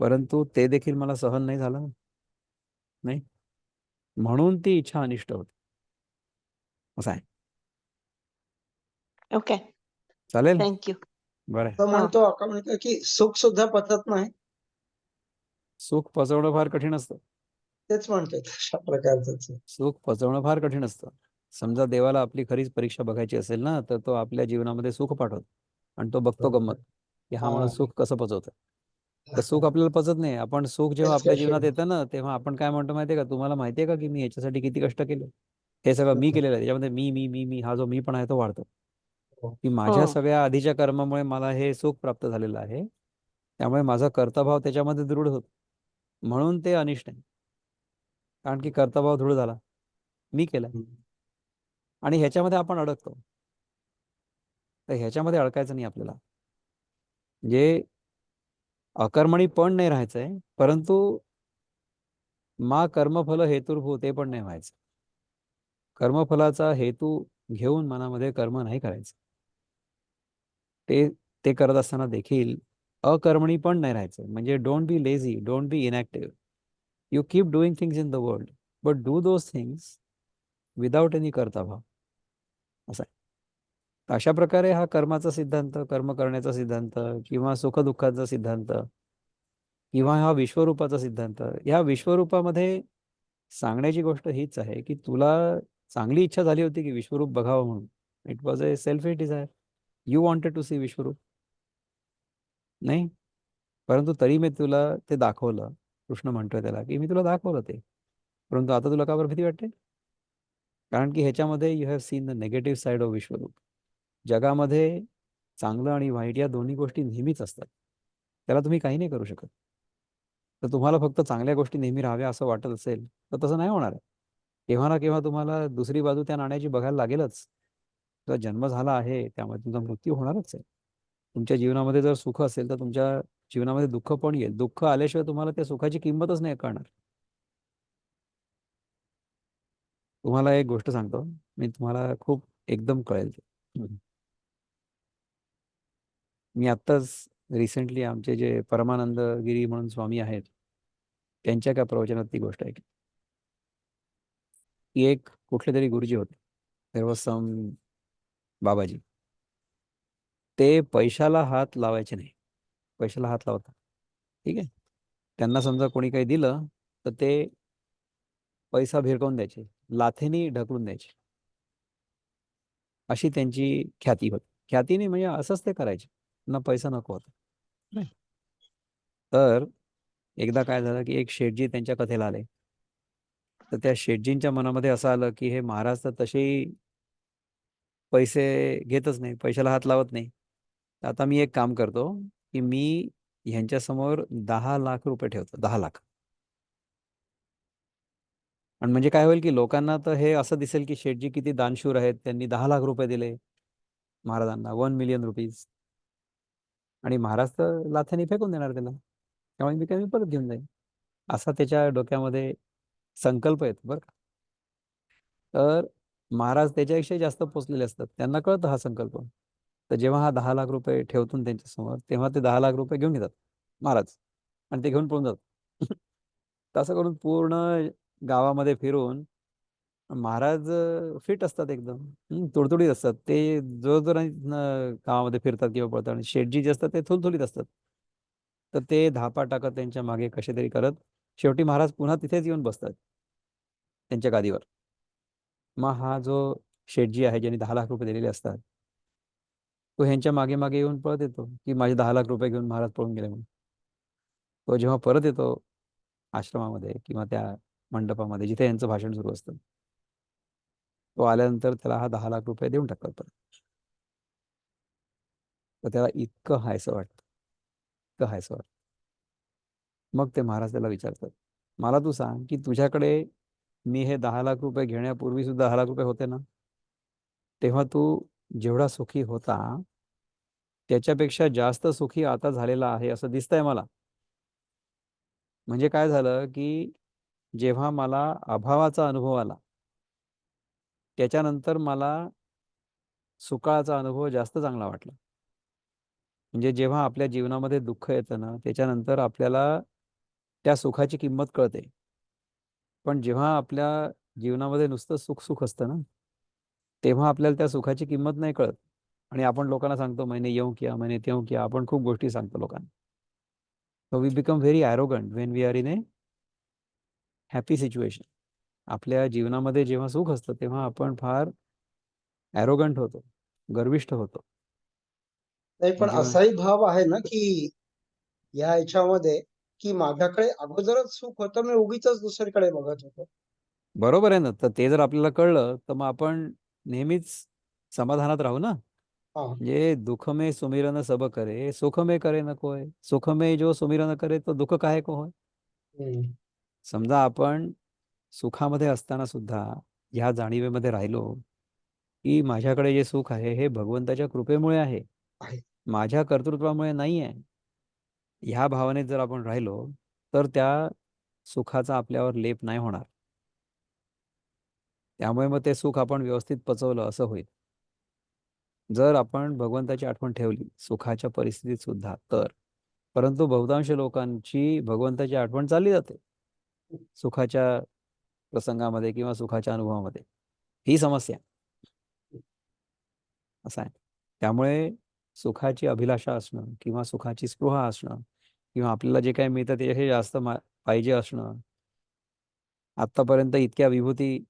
परंतु ते देखील मला सहन नाही झालं. नाही, म्हणून ती इच्छा अनिष्ट होते. असं आहे. ओके. चालेल. Thank you. बरं आहे. तो हां. म्हणतो का म्हणतो, की सुख सुद्धा पचत नाही. सुख पचवणं फार कठीण असतं. तेच म्हणतोय तशा प्रकारचंच आहे. सुख पचवणं फार कठीण असतं. समजा देवाला आपली खरीच परीक्षा बघायची असेल ना, तर तो आपल्या जीवनामध्ये सुख पाठवतो आणि तो बघतो गंमत, की हा माणूस सुख कसं पचवतो. तर सुख आपल्याला पचत नाही. आपण सुख जेव्हा तेच आपल्या कठीण. जीवनात येतं ना, तेव्हा आपण काय म्हणतो माहितीये का, तुम्हाला माहितीये का की मी याच्यासाठी किती कष्ट केले. हे सगळं मी केलेलं आहे. त्याच्यामध्ये मी हा जो मी पण आहे तो वाढतो, हो. की माझ्या हो. सगळ्या आधीच्या कर्मामुळे मला हे सुख प्राप्त झालेलं आहे. त्यामुळे माझा कर्तभाव त्याच्यामध्ये दृढ होतो. म्हणून ते अनिष्ट आहे. कारण की कर्तभाव दृढ झाला. मी केलं हं. आणि ह्याच्यामध्ये आपण अडकतो. तर ह्याच्यामध्ये अडकायचं नाही आपल्याला. म्हणजे अकर्मणी पण नाही राहायचंय, परंतु मा कर्मफल हेतुर्भूत ते पण नाही व्हायचं. कर्मफलाचा हेतू घेऊन मनामध्ये कर्म नाही करायचं. ते ते करत असताना देखील अकर्मणी पण नाही राहायचं. म्हणजे don't be lazy, don't be inactive. You keep doing things in the world, but do those things without any कर्तव्य. असं आहे. तर अशा प्रकारे हा कर्माचा सिद्धांत, कर्म करण्याचा सिद्धांत किंवा सुखदुःखाचा सिद्धांत किंवा हा विश्वरूपाचा सिद्धांत, या विश्वरूपामध्ये सांगण्याची गोष्ट हीच आहे, की तुला चांगली इच्छा झाली होती की विश्वरूप बघावं म्हणून. It was a selfish desire. You wanted to see Vishwaroop. नाही, परंतु तरी मी तुला ते दाखवलं. कृष्ण म्हणतोय त्याला, की मी तुला दाखवलं ते. परंतु आता तुला का बरं भीती वाटते? कारण की ह्याच्यामध्ये you have seen the negative side of विश्वरूप. जगामध्ये चांगलं आणि वाईट या दोन्ही गोष्टी नेहमीच असतात. त्याला तुम्ही काही नाही करू शकत. तर तुम्हाला फक्त चांगल्या गोष्टी नेहमी राहाव्या असं वाटत असेल, तर तसं नाही होणार आहे. केव्हा ना केव्हा तुम्हाला दुसरी बाजू त्या नाण्याची बघायला लागेलच. तुमचा जन्म झाला आहे, त्यामुळे तुमचा मृत्यू होणारच आहे. तुमच्या जीवनामध्ये जर सुख असेल, तर तुमच्या जीवनामध्ये दुःख पण येईल. दुःख आल्याशिवाय तुम्हाला त्या सुखाची किंमतच नाही कळणार. तुम्हाला एक गोष्ट सांगतो, मी तुम्हाला खूप एकदम कळेल ते. मी आत्ताच रिसेंटली आमचे जे परमानंद गिरी म्हणून स्वामी आहेत, त्यांच्या एका प्रवचनात ती गोष्ट ऐकली. की एक कुठले तरी गुरुजी होते. देयर वॉज सम बाबाजी. ते पैशाला हात लावायचे नाही. पैशाला हात लावतात. ठीक आहे. त्यांना समजा कोणी काही दिलं, तर ते पैसा भिरकावून द्यायचे. लाथेनी ढकलून द्यायचे. अशी त्यांची ख्याती होती. ख्याती नाही म्हणजे असंच ते करायचे. ना पैसा नको होता. नाही. तर एकदा काय झालं, की एक शेठजी त्यांच्या कथेला आले. तर त्या शेठजींच्या मनामध्ये असं आलं, की हे महाराज तर तसेही पैसे घेतच नाही, पैशाला हात लावत नाही. तर आता मी एक काम करतो, की मी ह्यांच्यासमोर 10 लाख रुपये ठेवतो. 10 लाख. आणि म्हणजे काय होईल, की लोकांना तर हे असं दिसेल, की शेठजी किती दानशूर आहेत. त्यांनी 10 लाख रुपये दिले महाराजांना. 1 मिलियन रुपीज. आणि महाराज तर लाथेने फेकून देणार त्याला. त्यामुळे मी काय मी परत घेऊन जाईन. असा त्याच्या डोक्यामध्ये संकल्प येतो बरं का. तर महाराज त्याच्यापेक्षा जास्त पोचलेले असतात. त्यांना कळतं हा संकल्प. तर जेव्हा हा 10 लाख रुपये ठेवतो ना त्यांच्यासमोर, तेव्हा ते 10 लाख रुपये घेऊन येतात महाराज आणि ते घेऊन पळून जातात. तसं करून पूर्ण गावामध्ये फिरून महाराज फिट असतात एकदम. तुडतुडीत असतात. ते जोरजोराने गावामध्ये फिरतात किंवा पळतात आणि शेठजी जे असतात ते थुलथुलीत असतात. तर ते धापा टाकत त्यांच्या मागे कसे तरी करत शेवटी महाराज पुन्हा तिथेच येऊन बसतात त्यांच्या गादीवर. मग हा जो शेठजी आहे ज्यांनी 10 लाख रुपये दिलेले असतात, तो ह्यांच्या मागे मागे येऊन पळत येतो, की माझे 10 लाख रुपये घेऊन महाराज पळून गेले म्हणून. तो जेव्हा परत येतो आश्रमामध्ये किंवा त्या मंडपामध्ये जिथे यांचं भाषण सुरू असतं, तो आल्यानंतर त्याला हा 10 लाख रुपये देऊन टाकतात परत. तर त्याला इतकं हायसं वाटतं, इतकं हायसं वाटतं. मग ते महाराज त्याला विचारतात, मला तू सांग की तुझ्याकडे मी हे 10 लाख रुपये घेण्यापूर्वी सुद्धा 10 लाख रुपये होते ना? तेव्हा तू जेवढा सुखी होता त्याच्यापेक्षा जास्त सुखी आता झालेला आहे असं दिसतंय मला. म्हणजे काय झालं, की जेव्हा मला अभावाचा अनुभव आला, त्याच्यानंतर मला सुखाचा अनुभव जास्त चांगला वाटला. म्हणजे जेव्हा आपल्या जीवनामध्ये दुःख येतं ना, त्याच्यानंतर आपल्याला त्या सुखाची किंमत कळते. पण जेव्हा आपल्या जीवनामध्ये नुसतं सुख-सुख असतं ना, तेव्हा आपल्याला त्या सुखाची किंमत नाही कळत. आणि आपण लोकांना सांगतो, "मैंने यूँ किया, मैंने त्यों किया." आपण खूप गोष्टी सांगतो लोकांना. So we become very arrogant when we are in a happy situation. आपल्या जीवनामध्ये जेव्हा सुख असतं, तेव्हा आपण फार ॲरोगंट होतो, गर्विष्ठ होतो. नाही, पण जेव्हा असाही भाव आहे ना, की या ह्याच्यामध्ये, की माझ्याकडे अगोदरच सुख होतं, मी उगीचच दुसरीकडे बघत होतो. बरोबर आहे ना, तर ते जर आपल्याला कळलं, तर मग आपण नेहमीच समाधानात राहू ना. हां. म्हणजे दुःख में सुमिरन सब करे, सुख में करे न कोय. सुख में जो सुमिरन करे, तो दुःख काहे को होय. हं. समजा आपण सुखामध्ये असताना सुद्धा ह्या जाणीवेमध्ये राहिलो, की माझ्याकडे जे सुख आहे, हे भगवंताच्या कृपेमुळे आहे. आहे. माझ्या कर्तृत्वामुळे नाही आहे. ह्या भावनेत जर आपण राहिलो, तर त्या सुखाचा आपल्यावर लेप नाही होणार. त्यामुळे मग ते सुख आपण व्यवस्थित पचवलं असं होईल. जर आपण भगवंताची आठवण ठेवली सुखाच्या परिस्थितीत सुद्धा तर. परंतु बहुतांश लोकांची भगवंताची आठवण चालली जाते सुखाच्या प्रसंगामध्ये किंवा सुखाच्या अनुभवामध्ये. ही समस्या असं आहे. त्यामुळे सुखाची अभिलाषा असणं किंवा सुखाची स्पृहा असणं किंवा आपल्याला जे काही मिळतं त्याच्यापेक्षा जास्त पाहिजे असणं. आत्तापर्यंत इतक्या विभूती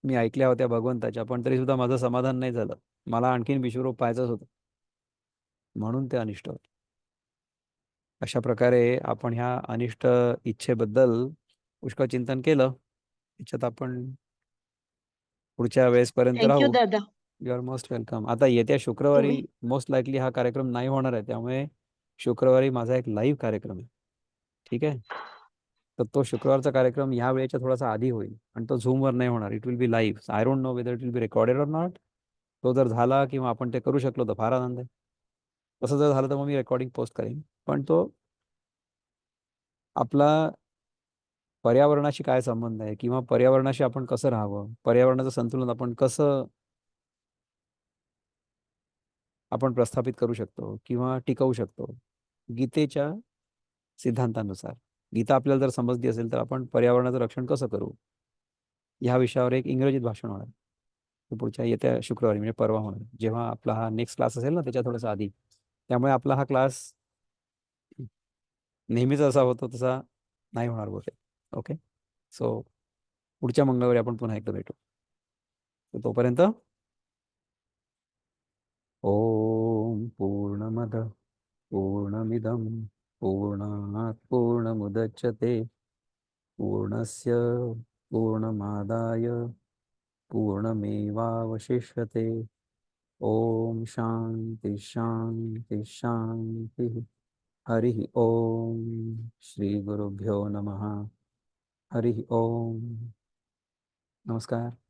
मी ऐकल्या होत्या भगवंताच्या, पण तरीसुद्धा माझं समाधान नाही झालं. मला आणखीन विश्वरूप पाहायचंच होतं. म्हणून ते अनिष्ट होतं. अशा प्रकारे आपण ह्या अनिष्ट इच्छेबद्दल पुष्कळ चिंतन केलं. त्याच्यात आपण पुढच्या वेळेसपर्यंत थँक यू राहू. दादा. You are most welcome. आता येत्या तुम्ही शुक्रवारी मोस्ट लाइकली हा कार्यक्रम नाही होणार आहे. त्यामुळे शुक्रवारी माझा एक लाईव्ह कार्यक्रम आहे. ठीक आहे? तर तो शुक्रवारचा कार्यक्रम ह्या वेळेच्या थोडासा आधी होईल आणि तो Zoomवर नाही होणार. It will be live. I don't know whether it will be recorded or not. तो जर झाला किंवा आपण ते करू शकलो तर फार आनंद आहे. तसं जर झालं तर मग मी रेकॉर्डिंग पोस्ट करेन. पण तो आपला पर्यावरणाशी काय संबंध आहे किंवा पर्यावरणाशी आपण कसं राहावं, पर्यावरणाचं संतुलन आपण प्रस्थापित करू शकतो किंवा टिकवू शकतो, गीतेच्या सिद्धांतानुसार. गीता आपल्याला जर समजली असेल तर आपण पर्यावरणाचं रक्षण कसं करू? ह्या विषयावर एक इंग्रजीत भाषण होणार आहे. ते पुढच्या येत्या शुक्रवारी म्हणजे परवा होणार आहे. जेव्हा आपला हा नेक्स्ट क्लास असेल ना त्याच्या थोडंसं आधी. त्यामुळे आपला हा क्लास नेहमीच असा होतो तसा नाही होणार बहुतेक. ओके. सो पुढच्या मंगळवारी आपण पुन्हा एकदा भेटू. तर तोपर्यंत ओम पूर्णमद पूर्णमिदं पूर्णात् पूर्णमुदच्यते पूर्णस्य पूर्णमादाय पूर्णमेवावशिष्यते. ओम शांती शांती शांती. हरिः ओम. श्री गुरुभ्यो नमः. हरिः ओम. नमस्कार.